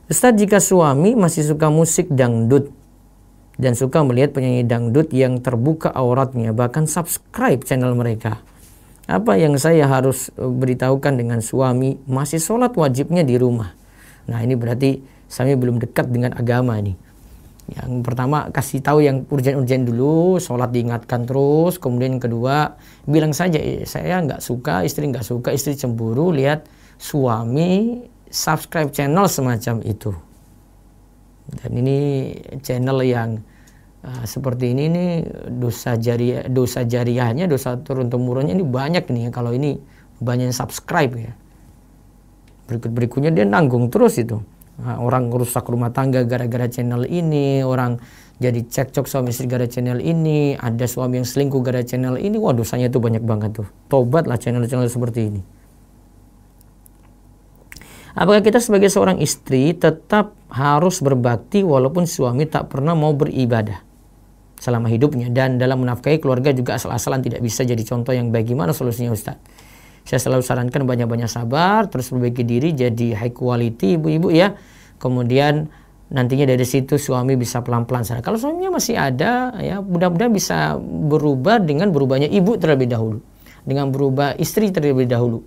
Ustaz, jika suami masih suka musik dangdut dan suka melihat penyanyi dangdut yang terbuka auratnya, bahkan subscribe channel mereka, apa yang saya harus beritahukan dengan suami? Masih sholat wajibnya di rumah. Nah, ini berarti suami belum dekat dengan agama nih. Yang pertama, kasih tahu yang urgen-urgen dulu, sholat diingatkan terus. Kemudian yang kedua, bilang saja, saya nggak suka, istri nggak suka, istri cemburu lihat suami subscribe channel semacam itu. Dan ini channel yang seperti ini nih dosa jariahnya, dosa turun temurunnya ini banyak nih ya, kalau ini banyak yang subscribe ya. Berikutnya dia nanggung terus itu. Nah, orang rusak rumah tangga gara-gara channel ini, orang jadi cekcok suami istri gara channel ini, ada suami yang selingkuh gara channel ini, wah dosanya itu banyak banget tuh. Tobatlah channel-channel seperti ini. Apakah kita sebagai seorang istri tetap harus berbakti walaupun suami tak pernah mau beribadah selama hidupnya, dan dalam menafkahi keluarga juga asal-asalan tidak bisa jadi contoh yang baik? Gimana solusinya Ustaz? Saya selalu sarankan banyak-banyak sabar, terus perbaiki diri jadi high quality ibu-ibu ya. Kemudian nantinya dari situ suami bisa pelan-pelan sadar. Kalau suaminya masih ada ya, mudah-mudahan bisa berubah dengan berubahnya ibu terlebih dahulu, dengan berubah istri terlebih dahulu.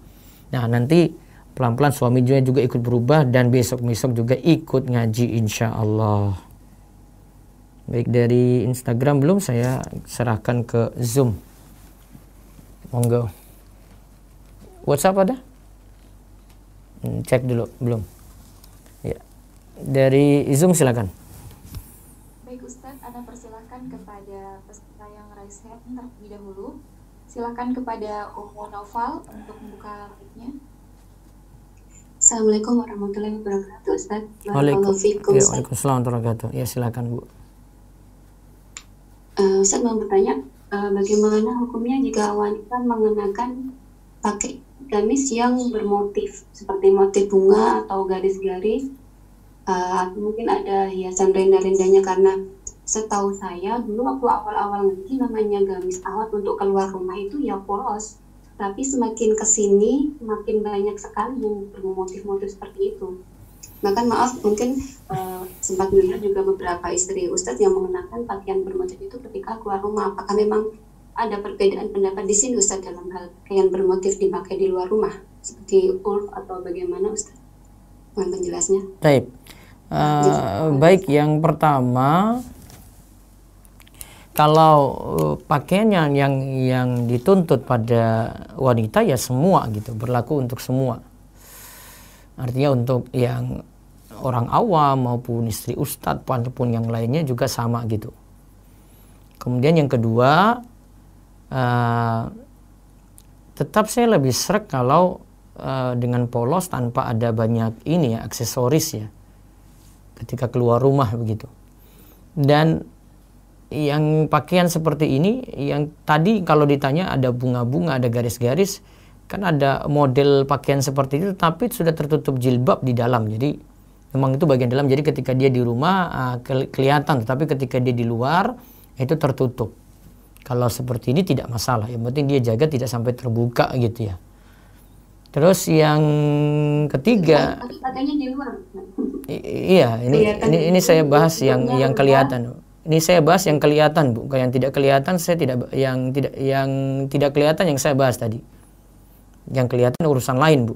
Nah nanti pelan-pelan suami juga ikut berubah, dan besok-besok juga ikut ngaji insya Allah. Baik, dari Instagram belum, saya serahkan ke Zoom. Monggo. WhatsApp ada? Cek dulu, belum. Ya. Dari Zoom silakan. Baik Ustadz, Anda persilakan kepada peserta yang raise hand terlebih dahulu. Silakan kepada Ummu Naufal untuk membuka mic-nya. Assalamualaikum warahmatullahi wabarakatuh Ustaz. Waalaikumsalam warahmatullahi wabarakatuh. Ya silakan Bu. Ustaz mau bertanya, bagaimana hukumnya jika wanita mengenakan pakai gamis yang bermotif seperti motif bunga atau garis-garis, atau mungkin ada hiasan renda-rendanya, karena setahu saya dulu waktu awal-awal ngaji namanya gamis awat untuk keluar rumah itu ya polos, tapi semakin kesini makin banyak sekali yang bermotif-motif seperti itu. Bahkan maaf mungkin sempat melihat juga beberapa istri Ustadz yang mengenakan pakaian bermotif itu ketika keluar rumah. Apakah memang ada perbedaan pendapat di sini Ustadz dalam hal pakaian bermotif dipakai di luar rumah seperti urf atau bagaimana Ustadz? Mohon penjelasnya. Baik. Baik, yang pertama, kalau pakaian yang dituntut pada wanita ya semua gitu, berlaku untuk semua. Artinya untuk yang orang awam maupun istri ustadz pun yang lainnya juga sama gitu. Kemudian yang kedua, tetap saya lebih sreg kalau dengan polos tanpa ada banyak ini ya, aksesoris ya, ketika keluar rumah begitu. Dan yang pakaian seperti ini, yang tadi kalau ditanya ada bunga-bunga, ada garis-garis, kan ada model pakaian seperti itu tapi sudah tertutup jilbab di dalam, jadi memang itu bagian dalam, jadi ketika dia di rumah kelihatan, tapi ketika dia di luar itu tertutup. Kalau seperti ini tidak masalah, yang penting dia jaga tidak sampai terbuka gitu ya. Terus yang ketiga, pakainya di luar. Iya, ini saya bahas yang kelihatan. Ini saya bahas yang kelihatan, Bu. Yang tidak kelihatan saya tidak, yang tidak kelihatan yang saya bahas tadi. Yang kelihatan urusan lain, Bu.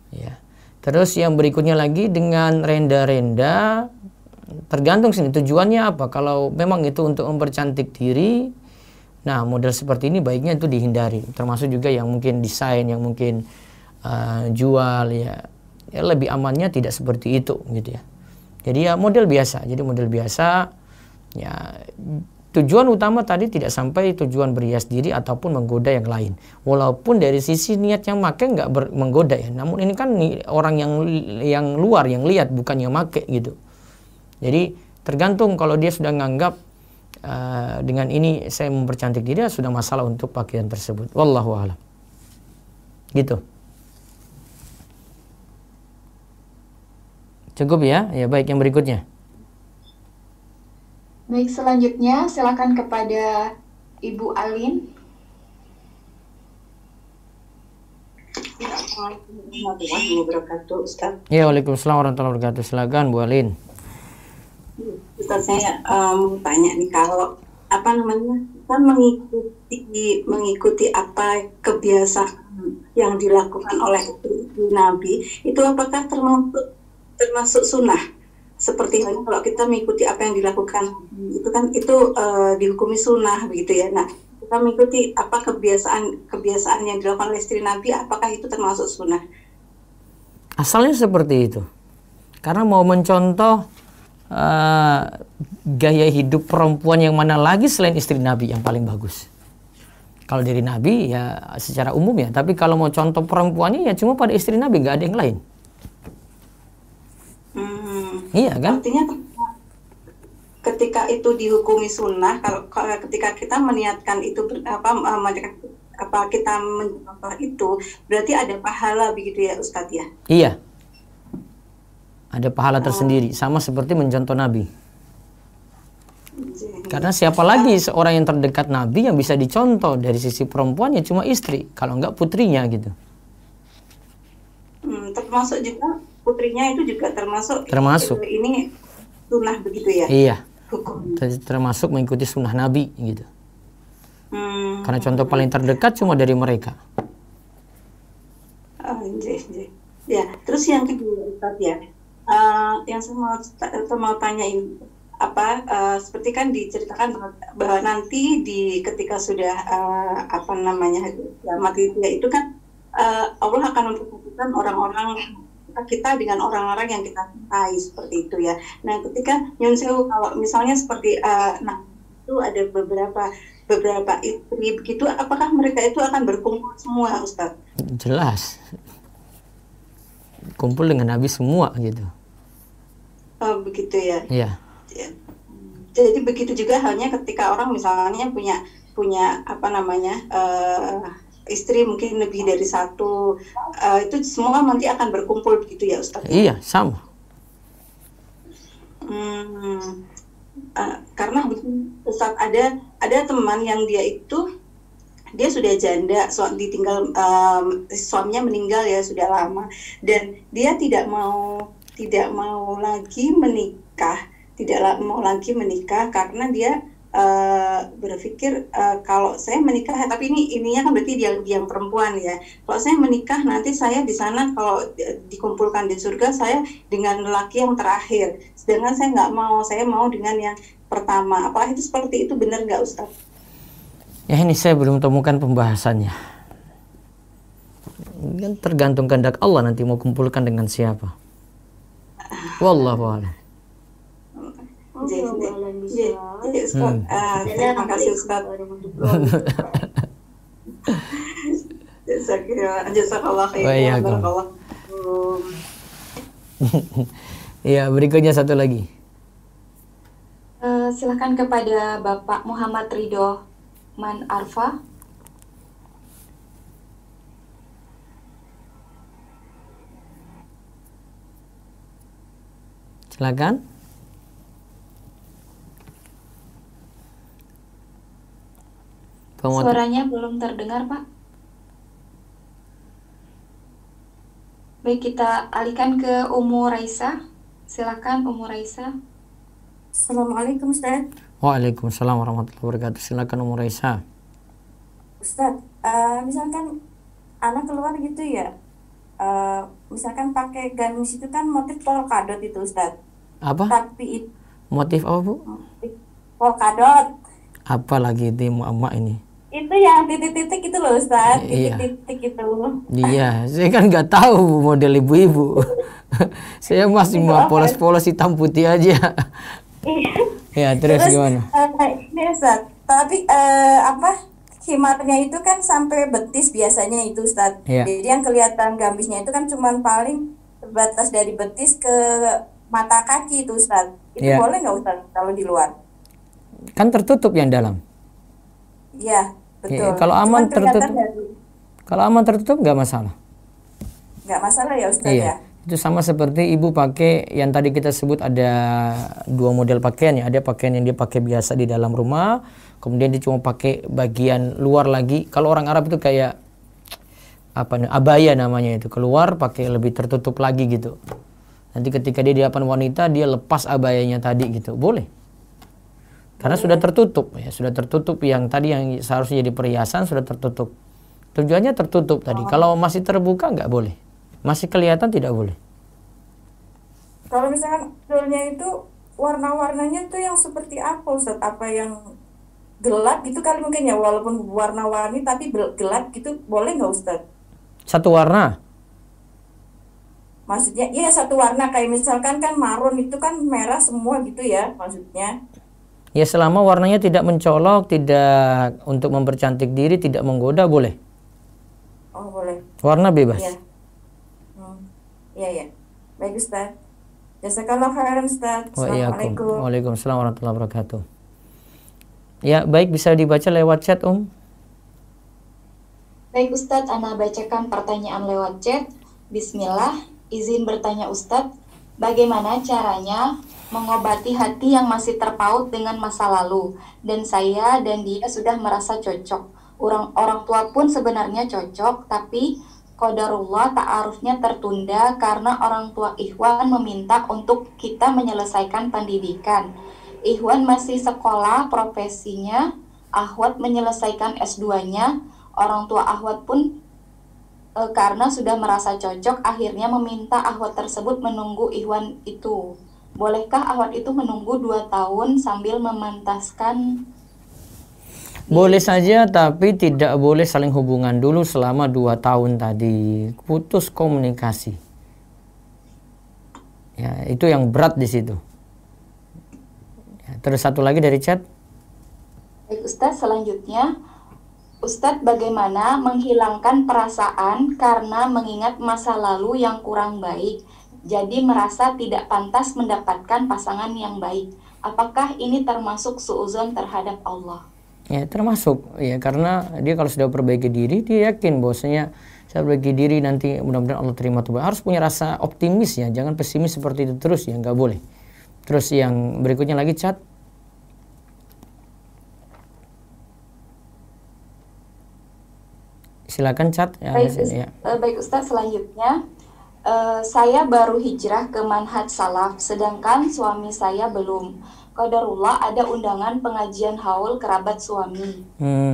Ya. Terus yang berikutnya lagi dengan renda-renda, tergantung sini tujuannya apa. Kalau memang itu untuk mempercantik diri, nah model seperti ini baiknya itu dihindari. Termasuk juga yang mungkin desain, yang mungkin jual ya lebih amannya tidak seperti itu gitu ya. Jadi ya model biasa. Jadi model biasa ya, tujuan utama tadi tidak sampai tujuan berhias diri ataupun menggoda yang lain. Walaupun dari sisi niat yang make nggak menggoda ya. Namun ini kan orang yang luar yang lihat, bukan yang make gitu. Jadi tergantung, kalau dia sudah nganggap dengan ini saya mempercantik diri, sudah masalah untuk pakaian tersebut. Wallahu a'lam. Gitu. Cukup ya? Ya baik, yang berikutnya. Baik, selanjutnya silakan kepada Ibu Alin. Assalamualaikum warahmatullahi wabarakatuh, Ustaz. Ya, waalaikumsalam warahmatullahi wabarakatuh. Silakan Bu Alin. Ustaz, saya mau tanya nih, kalau apa namanya, kita mengikuti apa kebiasaan yang dilakukan oleh Nabi, itu apakah termasuk sunnah? Seperti halnya kalau kita mengikuti apa yang dilakukan itu kan dihukumi sunnah begitu ya. Nah, kita mengikuti apa kebiasaan yang dilakukan oleh istri Nabi, apakah itu termasuk sunnah? Asalnya seperti itu. Karena mau mencontoh gaya hidup perempuan yang mana lagi selain istri Nabi yang paling bagus? Kalau dari Nabi ya secara umum ya, tapi kalau mau contoh perempuannya ya cuma pada istri Nabi, nggak ada yang lain. Iya kan? Artinya ketika itu dihukumi sunnah, kalau ketika kita meniatkan itu kita mencontoh itu, berarti ada pahala begitu ya Ustadz ya? Iya. Ada pahala tersendiri, sama seperti mencontoh Nabi. Karena siapa lagi seorang yang terdekat Nabi yang bisa dicontoh dari sisi perempuannya cuma istri, kalau enggak putrinya gitu. Termasuk juga putrinya itu juga termasuk. Ini sunnah begitu ya? Iya. Termasuk mengikuti sunnah Nabi gitu. Karena contoh paling terdekat cuma dari mereka. Ya, terus yang kedua Ustaz ya, yang saya mau tanyain seperti kan diceritakan bahwa nanti ketika sudah kiamat itu kan Allah akan mempertemukan orang-orang kita dengan orang-orang yang kita cintai seperti itu ya. Nah, ketika Nyun Sewu kalau misalnya seperti itu ada beberapa istri begitu, apakah mereka itu akan berkumpul semua, Ustaz? Jelas. Kumpul dengan Nabi semua gitu. Oh, begitu ya. Iya. Jadi begitu juga halnya ketika orang misalnya punya istri mungkin lebih dari satu, itu semua nanti akan berkumpul begitu ya Ustaz? Iya, sama. Karena Ustaz ada teman yang dia sudah janda, ditinggal suaminya meninggal ya sudah lama, dan dia tidak mau lagi menikah karena dia berpikir kalau saya menikah, tapi ininya kan berarti dia yang perempuan ya. Kalau saya menikah nanti saya di sana kalau dikumpulkan di surga saya dengan lelaki yang terakhir. Sedangkan saya nggak mau, saya mau dengan yang pertama. Apakah itu seperti itu, benar nggak Ustaz? Ya ini saya belum temukan pembahasannya. Kan tergantung kehendak Allah nanti mau kumpulkan dengan siapa. Wallahu a'lam. Terima kasih Ustaz. Jazakallah khairan. Ya, berikutnya satu lagi. Silakan kepada Bapak Muhammad Ridho Man Arfa. Silakan. Suaranya belum terdengar, Pak. Baik, kita alihkan ke Ummu Raisa. Silakan Ummu Raisa. Assalamualaikum Ustaz. Waalaikumsalam warahmatullahi wabarakatuh. Silakan Ummu Raisa. Ustaz, misalkan anak keluar gitu ya, misalkan pakai gamis itu kan motif polkadot itu Ustaz. Apa? Tapi motif apa Bu? Polkadot. Apa lagi itu emak ini? Itu yang titik-titik itu loh Ustaz, Iya. titik-titik itu. Iya, saya kan nggak tahu model ibu-ibu. Saya masih mau polos-polos hitam putih aja. Ya, terus gimana? Ini Ustaz, tapi khimarnya itu kan sampai betis biasanya itu Ustaz. Iya. Jadi yang kelihatan gamisnya itu kan cuma paling terbatas dari betis ke mata kaki itu Ustaz. Itu Iya. boleh nggak Ustaz kalau di luar? Kan tertutup yang dalam. Iya, betul. Kalau aman Cuman kelihatan tertutup, kalau aman tertutup nggak masalah. Nggak masalah ya Ustaz Iya. ya? Itu sama seperti ibu pakai yang tadi kita sebut ada dua model pakaian ya. Ada pakaian yang dia pakai biasa di dalam rumah, kemudian dia cuma pakai bagian luar lagi. Kalau orang Arab itu kayak abaya namanya itu, keluar pakai lebih tertutup lagi gitu. Nanti ketika dia di hadapan wanita dia lepas abayanya tadi gitu, boleh. Karena sudah tertutup ya, sudah tertutup yang tadi yang seharusnya jadi perhiasan sudah tertutup. Tujuannya tertutup tadi. Kalau masih terbuka nggak boleh. Masih kelihatan tidak boleh. Kalau misalkan dulnya itu warna-warnanya tuh yang seperti apa Ustaz? Apa yang gelap gitu kali mungkin ya, walaupun warna-warni tapi gelap gitu, boleh nggak Ustaz? Satu warna. Maksudnya ya satu warna, kayak misalkan kan marun itu kan merah semua gitu ya maksudnya. Ya selama warnanya tidak mencolok, tidak untuk mempercantik diri, tidak menggoda, boleh. Oh boleh. Warna bebas. Iya. Iya ya. Baik Ustaz. Jazakallah khairan Ustaz. Assalamualaikum. Waalaikumsalam warahmatullahi wabarakatuh. Ya baik, bisa dibaca lewat chat Baik Ustadz, Ana bacakan pertanyaan lewat chat. Bismillah, izin bertanya Ustadz, bagaimana caranya mengobati hati yang masih terpaut dengan masa lalu? Dan saya dan dia sudah merasa cocok. Orang tua pun sebenarnya cocok, tapi qadarullah ta'arufnya tertunda karena orang tua Ikhwan meminta untuk kita menyelesaikan pendidikan. Ikhwan masih sekolah, profesinya Ahwat menyelesaikan S2-nya. Orang tua Ahwat pun karena sudah merasa cocok, akhirnya meminta Ahwat tersebut menunggu Ikhwan itu. Bolehkah Ahwat itu menunggu 2 tahun sambil memantaskan? Boleh saja, tapi tidak boleh saling hubungan dulu selama 2 tahun tadi. Putus komunikasi. Ya, itu yang berat di situ. Ya, terus satu lagi dari chat. Baik Ustadz, selanjutnya Ustadz, bagaimana menghilangkan perasaan karena mengingat masa lalu yang kurang baik, jadi merasa tidak pantas mendapatkan pasangan yang baik? Apakah ini termasuk suudzon terhadap Allah? Ya termasuk, ya karena dia kalau sudah perbaiki diri, dia yakin bahwasanya saya perbaiki diri nanti mudah-mudahan Allah terima tobat. Harus punya rasa optimis ya, jangan pesimis seperti itu terus ya, nggak boleh. Terus yang berikutnya lagi chat. Silakan chat ya. Baik Ustadz, selanjutnya saya baru hijrah ke manhaj salaf, sedangkan suami saya belum. Qadarullah ada undangan pengajian haul kerabat suami.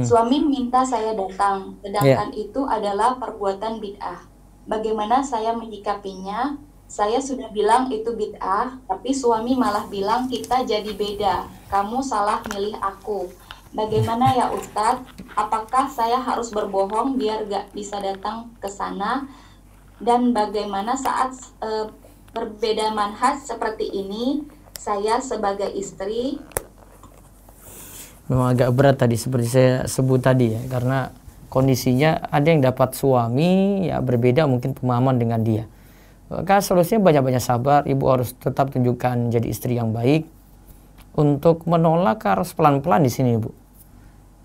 Suami minta saya datang, sedangkan itu adalah perbuatan bid'ah. Bagaimana saya menyikapinya? Saya sudah bilang itu bid'ah, tapi suami malah bilang kita jadi beda. Kamu salah milih aku. Bagaimana ya Ustadz? Apakah saya harus berbohong biar gak bisa datang ke sana? Dan bagaimana saat berbeda manhaj seperti ini, saya sebagai istri? Memang agak berat tadi seperti saya sebut tadi ya, karena kondisinya ada yang dapat suami ya berbeda mungkin pemahaman dengan dia. Maka solusinya banyak-banyak sabar. Ibu harus tetap tunjukkan jadi istri yang baik. Untuk menolak harus pelan-pelan di sini Ibu.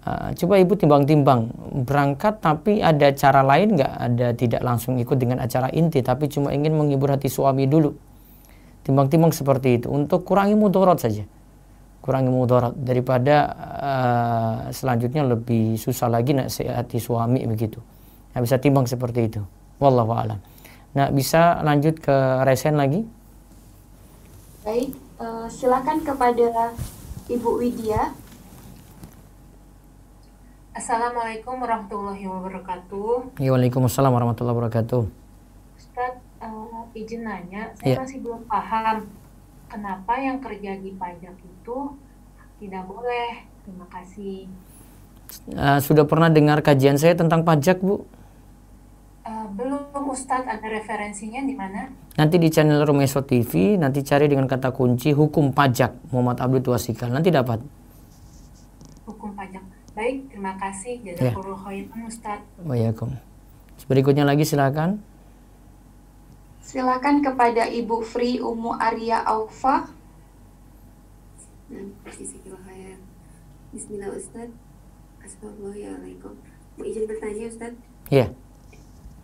Coba Ibu timbang-timbang, berangkat tapi ada cara lain nggak? Ada tidak langsung ikut dengan acara inti, tapi cuma ingin menghibur hati suami dulu. Timbang-timbang seperti itu, untuk kurangi mudarat saja. Kurangi mudarat daripada selanjutnya lebih susah lagi nasihati suami begitu. Nah, bisa timbang seperti itu. Wallahu a'lam. Nah, bisa lanjut ke resen lagi? Baik, silakan kepada Ibu Widya. Assalamualaikum warahmatullahi wabarakatuh. Waalaikumsalam warahmatullahi wabarakatuh. Ustadz, izin nanya, saya masih belum paham kenapa yang kerja di pajak itu tidak boleh. Terima kasih. Sudah pernah dengar kajian saya tentang pajak, Bu? Belum Ustadz, ada referensinya di mana? Nanti di channel Rumeso TV, nanti cari dengan kata kunci hukum pajak Muhammad Abdul Tuasikal, nanti dapat. Hukum pajak. Baik, terima kasih. Jazakallahu khairan Ustadz. Waalaikumsalam. Berikutnya lagi silakan. Silakan kepada Ibu Fri Umu Arya Aufa. Bismillah Ustadz. Assalamualaikum. Mau izin bertanya Ustadz? Iya.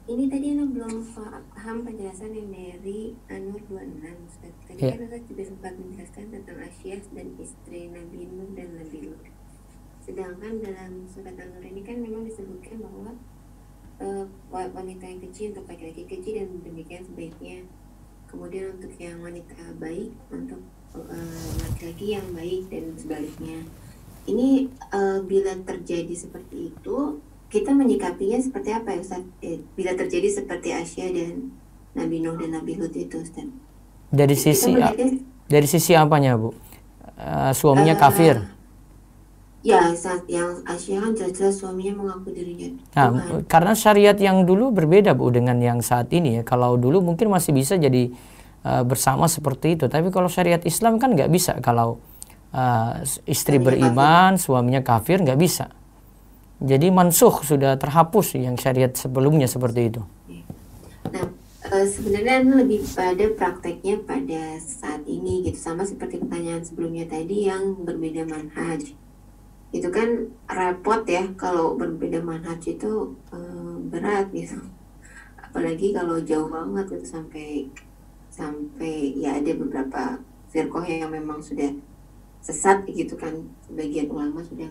Ini tadi Anda belum paham penjelasan yang dari An-Nur 26 Ustadz. Tadi kan Ustadz juga sempat menjelaskan tentang Asyas dan istri Nabi Nuh dan Nabi Lut. Sedangkan dalam surat An-Nur ini kan memang disebutkan bahwa wanita yang keji untuk laki-laki keji dan demikian sebaiknya. Kemudian untuk yang wanita baik untuk laki-laki yang baik dan sebaliknya. Ini bila terjadi seperti itu, kita menyikapinya seperti apa ya Ustaz? Bila terjadi seperti Asya dan Nabi Nuh dan Nabi Lut itu Ustaz? Dari sisi apanya Bu? Suaminya kafir? Ya, saat yang Asia kan jelas-jelas suaminya mengaku dirinya Nah, Tuhan. karena syariat yang dulu berbeda Bu dengan yang saat ini ya. Kalau dulu mungkin masih bisa jadi bersama seperti itu, tapi kalau syariat Islam kan nggak bisa. Kalau istri Suaminya beriman, suaminya kafir, nggak bisa. Jadi mansuh, sudah terhapus yang syariat sebelumnya seperti itu. Nah, sebenarnya lebih pada prakteknya pada saat ini gitu, sama seperti pertanyaan sebelumnya tadi yang berbeda manhaj. Itu kan repot ya kalau berbeda manhaj itu berat gitu. Apalagi kalau jauh banget gitu sampai ya ada beberapa firqah yang memang sudah sesat gitu kan, sebagian ulama sudah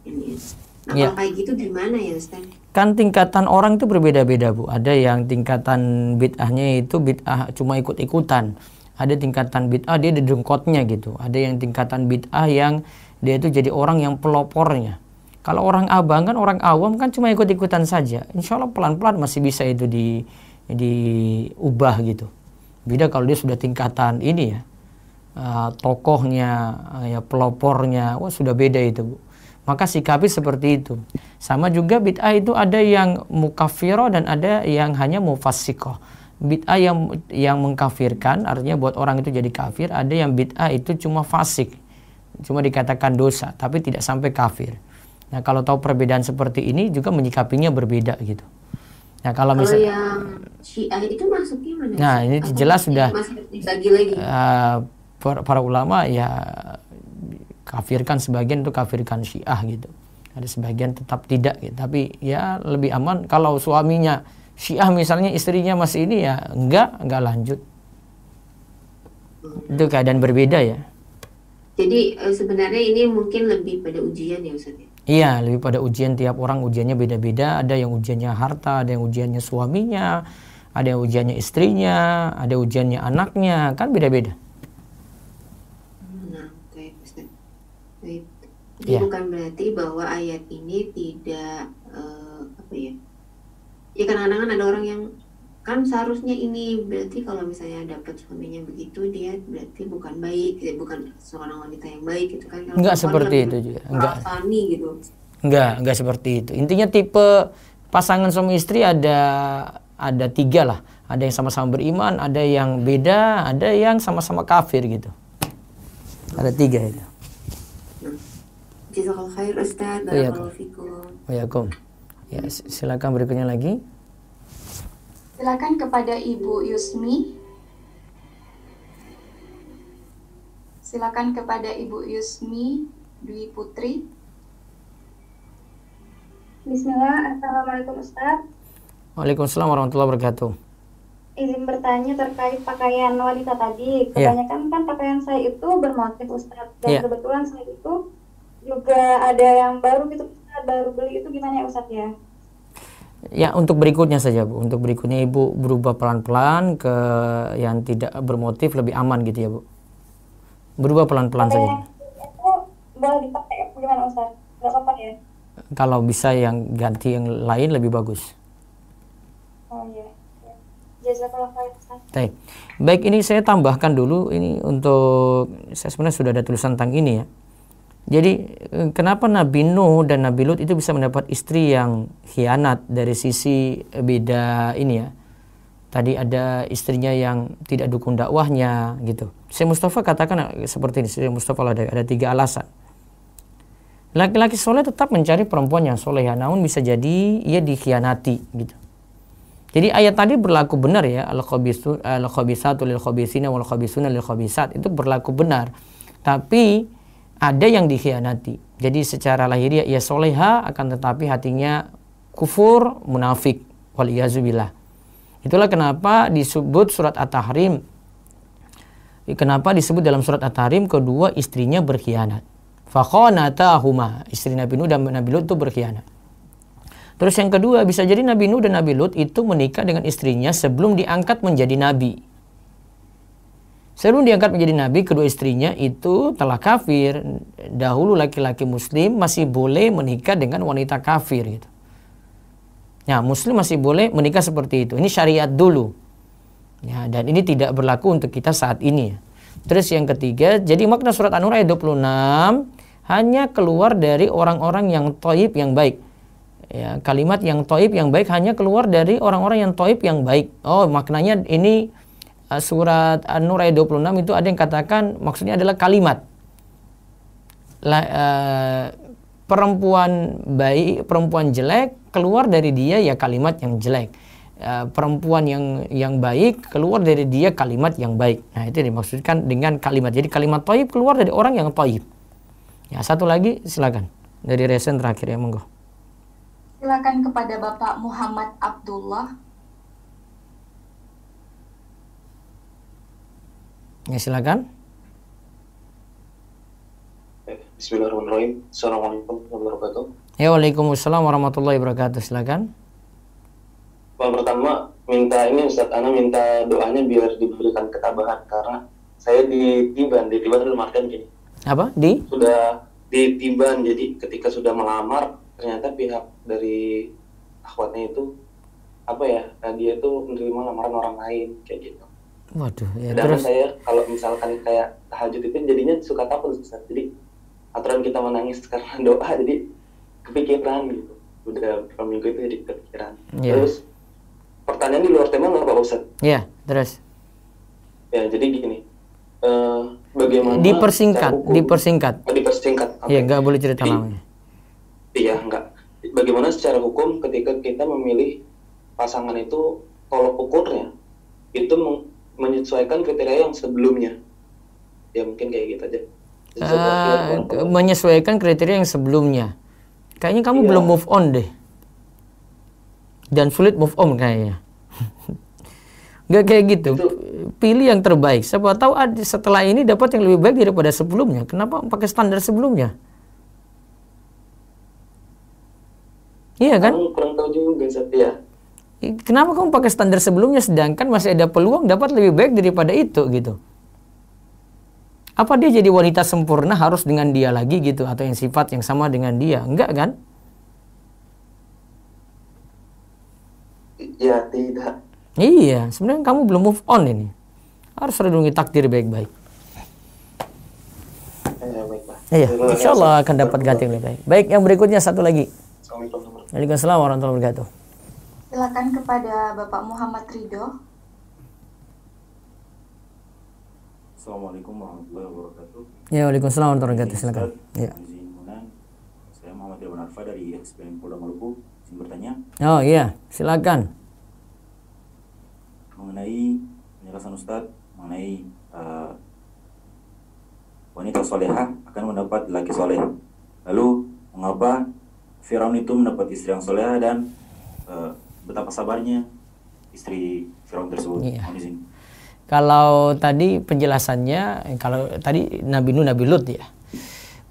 ini. Nah, Ya. kalau kayak gitu gimana ya Ustaz? Kan tingkatan orang itu berbeda-beda Bu. Ada yang tingkatan bid'ahnya itu bid'ah cuma ikut-ikutan. Ada tingkatan bid'ah dia didengkotnya gitu. Ada yang tingkatan bid'ah yang dia itu jadi orang yang pelopornya. Kalau orang abang kan, orang awam kan cuma ikut-ikutan saja. Insya Allah pelan-pelan masih bisa itu diubah gitu. Beda kalau dia sudah tingkatan ini ya, tokohnya, ya pelopornya, wah sudah beda itu Bu. Maka sikapi seperti itu. Sama juga bid'ah itu ada yang mukaffirah dan ada yang hanya mufassiqah. Bid'ah yang mengkafirkan artinya buat orang itu jadi kafir. Ada yang bid'ah itu cuma fasik, cuma dikatakan dosa tapi tidak sampai kafir. Nah, kalau tahu perbedaan seperti ini juga menyikapinya berbeda gitu. Nah, kalau misalnya yang Syiah itu masuknya mana? Nah, ini jelas sudah masih dibagi lagi. Para ulama ya kafirkan sebagian, itu kafirkan Syiah gitu. Ada sebagian tetap tidak gitu. Tapi ya lebih aman kalau suaminya Syiah misalnya, istrinya masih ini ya enggak lanjut. Itu keadaan berbeda ya. Jadi sebenarnya ini mungkin lebih pada ujian ya Ustaz ya? Iya, lebih pada ujian. Tiap orang ujiannya beda-beda. Ada yang ujiannya harta, ada yang ujiannya suaminya, ada yang ujiannya istrinya, ada ujiannya anaknya, kan beda-beda. Nah, oke Ustaz. Baik. Jadi Ya. bukan berarti bahwa ayat ini tidak apa ya? Ya kadang-kadang kan ada orang yang kan seharusnya ini berarti kalau misalnya dapat suaminya begitu dia berarti bukan baik, ya, bukan seorang wanita yang baik gitu kan? Kalau Enggak perempuan seperti kan itu juga. Enggak. merasani gitu. Enggak seperti itu. Intinya tipe pasangan suami istri ada 3 lah. Ada yang sama-sama beriman, ada yang beda, ada yang sama-sama kafir gitu. Ada 3 itu. Jazakallahu khair Ustaz, Iya, barakallahu fikum. Waalaikum. Ya, silakan berikutnya lagi. Silakan kepada Ibu Yusmi. Silakan kepada Ibu Yusmi Dwi Putri. Bismillah, Assalamualaikum Ustaz. Waalaikumsalam warahmatullahi wabarakatuh. Izin bertanya terkait pakaian wanita tadi. Kebanyakan kan pakaian saya itu bermotif Ustaz. Dan kebetulan saya itu juga ada yang baru gitu Ustaz, baru beli itu gimana ya Ustaz ya? Ya, untuk berikutnya saja Bu. Untuk berikutnya Ibu berubah pelan-pelan ke yang tidak bermotif, lebih aman gitu ya Bu. Berubah pelan-pelan saja. Itu boleh dipakai gimana Ustaz? Gak apa-apa ya? Kalau bisa yang ganti yang lain lebih bagus. Oh iya. Jazakallah khair Ustaz. Baik, ini saya tambahkan dulu ini untuk, saya sebenarnya sudah ada tulisan tentang ini ya. Jadi kenapa Nabi Nuh dan Nabi Lut itu bisa mendapat istri yang khianat dari sisi beda ini ya. Tadi ada istrinya yang tidak dukung dakwahnya gitu. Syekh Mustafa katakan seperti ini. Syekh Mustafa ada 3 alasan. Laki-laki soleh tetap mencari perempuan yang soleh, namun bisa jadi ia dikhianati gitu. Jadi ayat tadi berlaku benar ya, al-khabisatu lil khabisina wal khabisuna lil khabisat, itu berlaku benar. Tapi ada yang dikhianati. Jadi secara lahiriah ia soleha, akan tetapi hatinya kufur, munafik, wal iyazubillah. Itulah kenapa disebut surat At-Tahrim. Kenapa disebut dalam surat At-Tahrim kedua istrinya berkhianat. Fakhanatahuma, istri Nabi Nuh dan Nabi Lut itu berkhianat. Terus yang kedua, bisa jadi Nabi Nuh dan Nabi Lut itu menikah dengan istrinya sebelum diangkat menjadi nabi. Sebelum diangkat menjadi nabi, kedua istrinya itu telah kafir. Dahulu laki-laki muslim masih boleh menikah dengan wanita kafir gitu. Ya, muslim masih boleh menikah seperti itu. Ini syariat dulu. Ya, dan ini tidak berlaku untuk kita saat ini ya. Terus yang ketiga, jadi makna surat An-Nur ayat 26, hanya keluar dari orang-orang yang thayyib yang baik. Ya, kalimat yang thayyib yang baik hanya keluar dari orang-orang yang thayyib yang baik. Oh, maknanya ini surat An-Nur ayat 26 itu ada yang katakan maksudnya adalah kalimat. Perempuan baik, perempuan jelek keluar dari dia ya kalimat yang jelek. Perempuan yang baik keluar dari dia kalimat yang baik. Nah, itu dimaksudkan dengan kalimat. Jadi kalimat thayyib keluar dari orang yang thayyib. Ya, satu lagi silakan dari resen terakhir ya, monggo. Silakan kepada Bapak Muhammad Abdullah. Ya, silakan. Bismillahirrahmanirrahim. Assalamualaikum warahmatullahi wabarakatuh. Ya, waalaikumsalam warahmatullahi wabarakatuh. Silakan. Pertama, Ustaz Ana minta doanya biar diberikan ketabahan karena saya ditiban dalam artian gini. Apa? Sudah ditiban, jadi ketika sudah melamar ternyata pihak dari akhwatnya itu dia itu menerima lamaran orang lain kayak gitu. Waduh, ya. Dan Terus saya kalau misalkan kayak tahajud itu jadinya suka takut Ustaz. Jadi aturan kita menangis karena doa jadi kepikiran gitu. Udah beberapa minggu itu jadi kepikiran. Yeah. Terus pertanyaan di luar tema nggak Pak Ustaz? Iya, terus. Ya, jadi gini. Bagaimana dipersingkat. Dipersingkat. Iya, nggak boleh cerita lama. Iya, enggak. Bagaimana secara hukum ketika kita memilih pasangan itu tolok ukurnya itu menyesuaikan kriteria yang sebelumnya? Ya mungkin kayak gitu aja. Menyesuaikan kriteria yang sebelumnya. Kayaknya kamu belum move on deh. Dan sulit move on kayaknya. Nggak kayak gitu. Pilih yang terbaik. Siapa tahu setelah ini dapat yang lebih baik daripada sebelumnya. Kenapa pakai standar sebelumnya? Iya kan? Kurang tahu juga ya. Kenapa kamu pakai standar sebelumnya sedangkan masih ada peluang dapat lebih baik daripada itu gitu? Apa dia jadi wanita sempurna harus dengan dia lagi gitu atau yang sifat yang sama dengan dia? Enggak kan? Ya, tidak. Iya, sebenarnya kamu belum move on ini. Harus renungi takdir baik-baik. Iya, insya Allah akan dapat ganti yang lebih baik. Baik, yang berikutnya satu lagi. Waalaikumsalam warahmatullahi wabarakatuh. Silakan kepada Bapak Muhammad Ridho. Assalamualaikum warahmatullahi wabarakatuh. Ya, waalaikumsalam warahmatullahi wabarakatuh. Silakan. Ya. Saya Muhammad Irwan Arfa dari SPM Polda Maluku. Izin bertanya. Oh iya, silakan. Mengenai penjelasan Ustadz mengenai wanita solehah akan mendapat laki soleh. Lalu mengapa Firaun itu mendapat istri yang solehah dan betapa sabarnya istri Firaun tersebut? Iya. Kalau tadi penjelasannya, kalau tadi Nabi Nuh, Nabi Lut ya.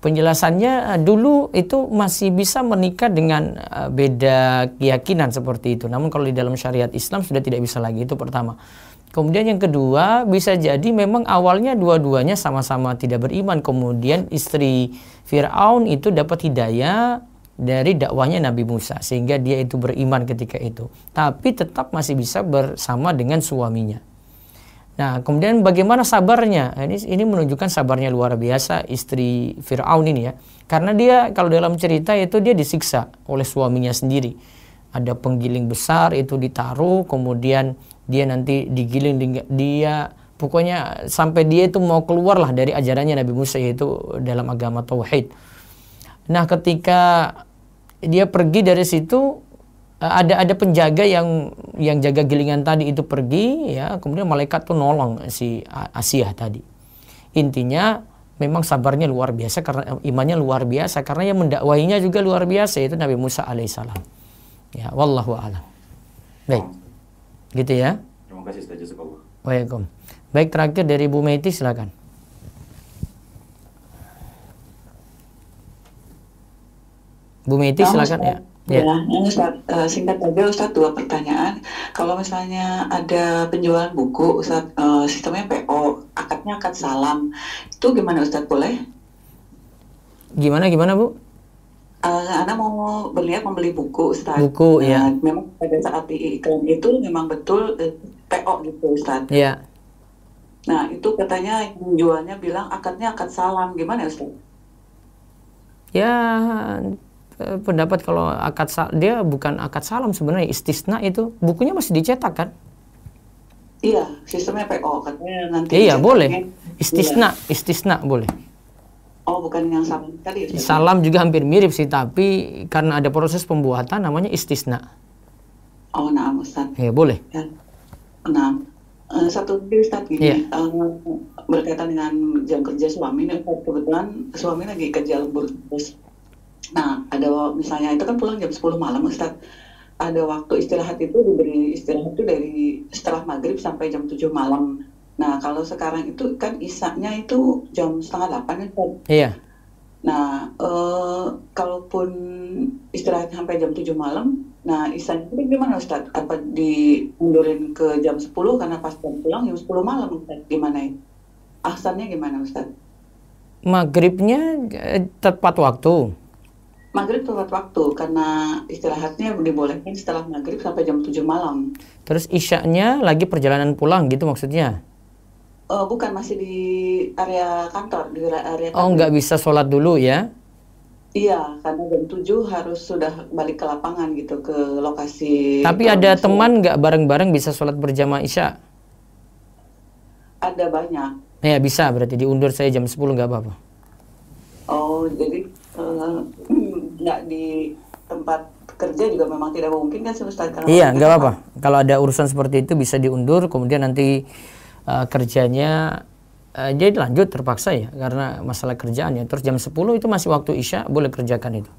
Penjelasannya dulu itu masih bisa menikah dengan beda keyakinan seperti itu. Namun kalau di dalam syariat Islam sudah tidak bisa lagi, itu pertama. Kemudian yang kedua, bisa jadi memang awalnya dua-duanya sama-sama tidak beriman. Kemudian istri Fir'aun itu dapat hidayah dari dakwahnya Nabi Musa. Sehingga dia itu beriman ketika itu. Tapi tetap masih bisa bersama dengan suaminya. Nah, kemudian bagaimana sabarnya? Ini menunjukkan sabarnya luar biasa istri Fir'aun ini ya. Karena dia kalau dalam cerita itu dia disiksa oleh suaminya sendiri. Ada penggiling besar itu ditaruh, kemudian dia nanti digiling dia pokoknya sampai dia itu mau keluar lah dari ajarannya Nabi Musa yaitu dalam agama tauhid. Nah, ketika dia pergi dari situ ada penjaga yang jaga gilingan tadi itu pergi ya, kemudian malaikat tuh nolong si Asia tadi. Intinya memang sabarnya luar biasa karena imannya luar biasa karena yang mendakwahinya juga luar biasa yaitu Nabi Musa alaihissalam. Ya, wallahu a'lam. Baik. Gitu ya. Terima kasih Ustaz Jazakallah. Waalaikumsalam. Baik, terakhir dari Bu Meti silakan. Bu Meti silakan ya. Ya, ini Ustaz, singkat saja Ustaz, 2 pertanyaan. Kalau misalnya ada penjualan buku Ustaz, sistemnya PO, akadnya akad salam, itu gimana Ustaz, boleh? Gimana Bu? Anda mau membeli buku Ustaz. Buku ya. Memang pada saat di iklan itu memang betul PO gitu Ustaz. Iya. Nah itu katanya yang jualnya bilang akadnya akad salam, gimana Ustaz? Ya, pendapat kalau dia bukan akad salam sebenarnya, istisna itu bukunya masih dicetak kan? Iya, sistemnya PO katanya nanti. Iya, boleh. Istisna boleh. Oh, bukan yang salam tadi. Salam juga hampir mirip sih, tapi karena ada proses pembuatan namanya istisna. Oh, nah, Ustaz. Ya, boleh. Ya. Nah, satu Ustaz gini, berkaitan dengan jam kerja suami, nih, kebetulan suami lagi kerja lembur terus. Nah, ada misalnya itu kan pulang jam 10 malam, Ustaz. Ada waktu istirahat itu diberi istirahat itu dari setelah maghrib sampai jam 7 malam. Nah, kalau sekarang itu kan isaknya itu jam 7:30 kan? Iya. Nah, kalaupun istirahat sampai jam 7 malam, nah isaknya itu gimana Ustaz? Apa dimundurin ke jam 10 karena pas jam pulang jam 10 malam Ustaz? Gimana itu? Ahsannya gimana Ustaz? Maghribnya tepat waktu. Maghrib tepat waktu karena istirahatnya dibolehkan setelah maghrib sampai jam 7 malam. Terus isyaknya lagi perjalanan pulang gitu maksudnya? Bukan, masih di area kantor, di area kantor. Oh, nggak bisa sholat dulu ya? Iya, karena jam 7 harus sudah balik ke lapangan gitu, ke lokasi. Tapi ada teman nggak bareng-bareng bisa sholat berjamaah isya? Ada banyak. Ya bisa, berarti diundur saya jam 10 nggak apa-apa. Oh, jadi nggak di tempat kerja juga memang tidak mungkin kan Ustaz? Iya, nggak apa-apa. Kalau ada urusan seperti itu bisa diundur, kemudian nanti kerjanya jadi lanjut terpaksa ya, karena masalah kerjaannya. Terus jam 10 itu masih waktu isya, boleh kerjakan itu.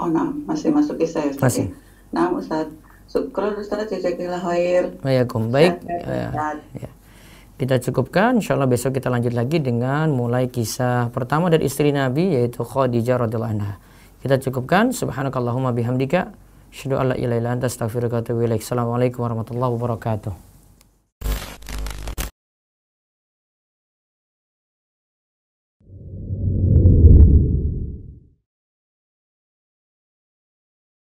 Oh, nah, masih masuk isya ya Ustaz? Masih. Nah, Ustaz, syukur Ustaz, jazakallahu khair. Baik. Ya. Kita cukupkan, insya Allah besok kita lanjut lagi dengan mulai kisah pertama dari istri Nabi, yaitu Khadijah radhiyallahu anha. Kita cukupkan, subhanakallahumma bihamdika, asyhadu an la ilaha illa anta astaghfiruka wa atubu ilaik. Assalamualaikum warahmatullahi wabarakatuh.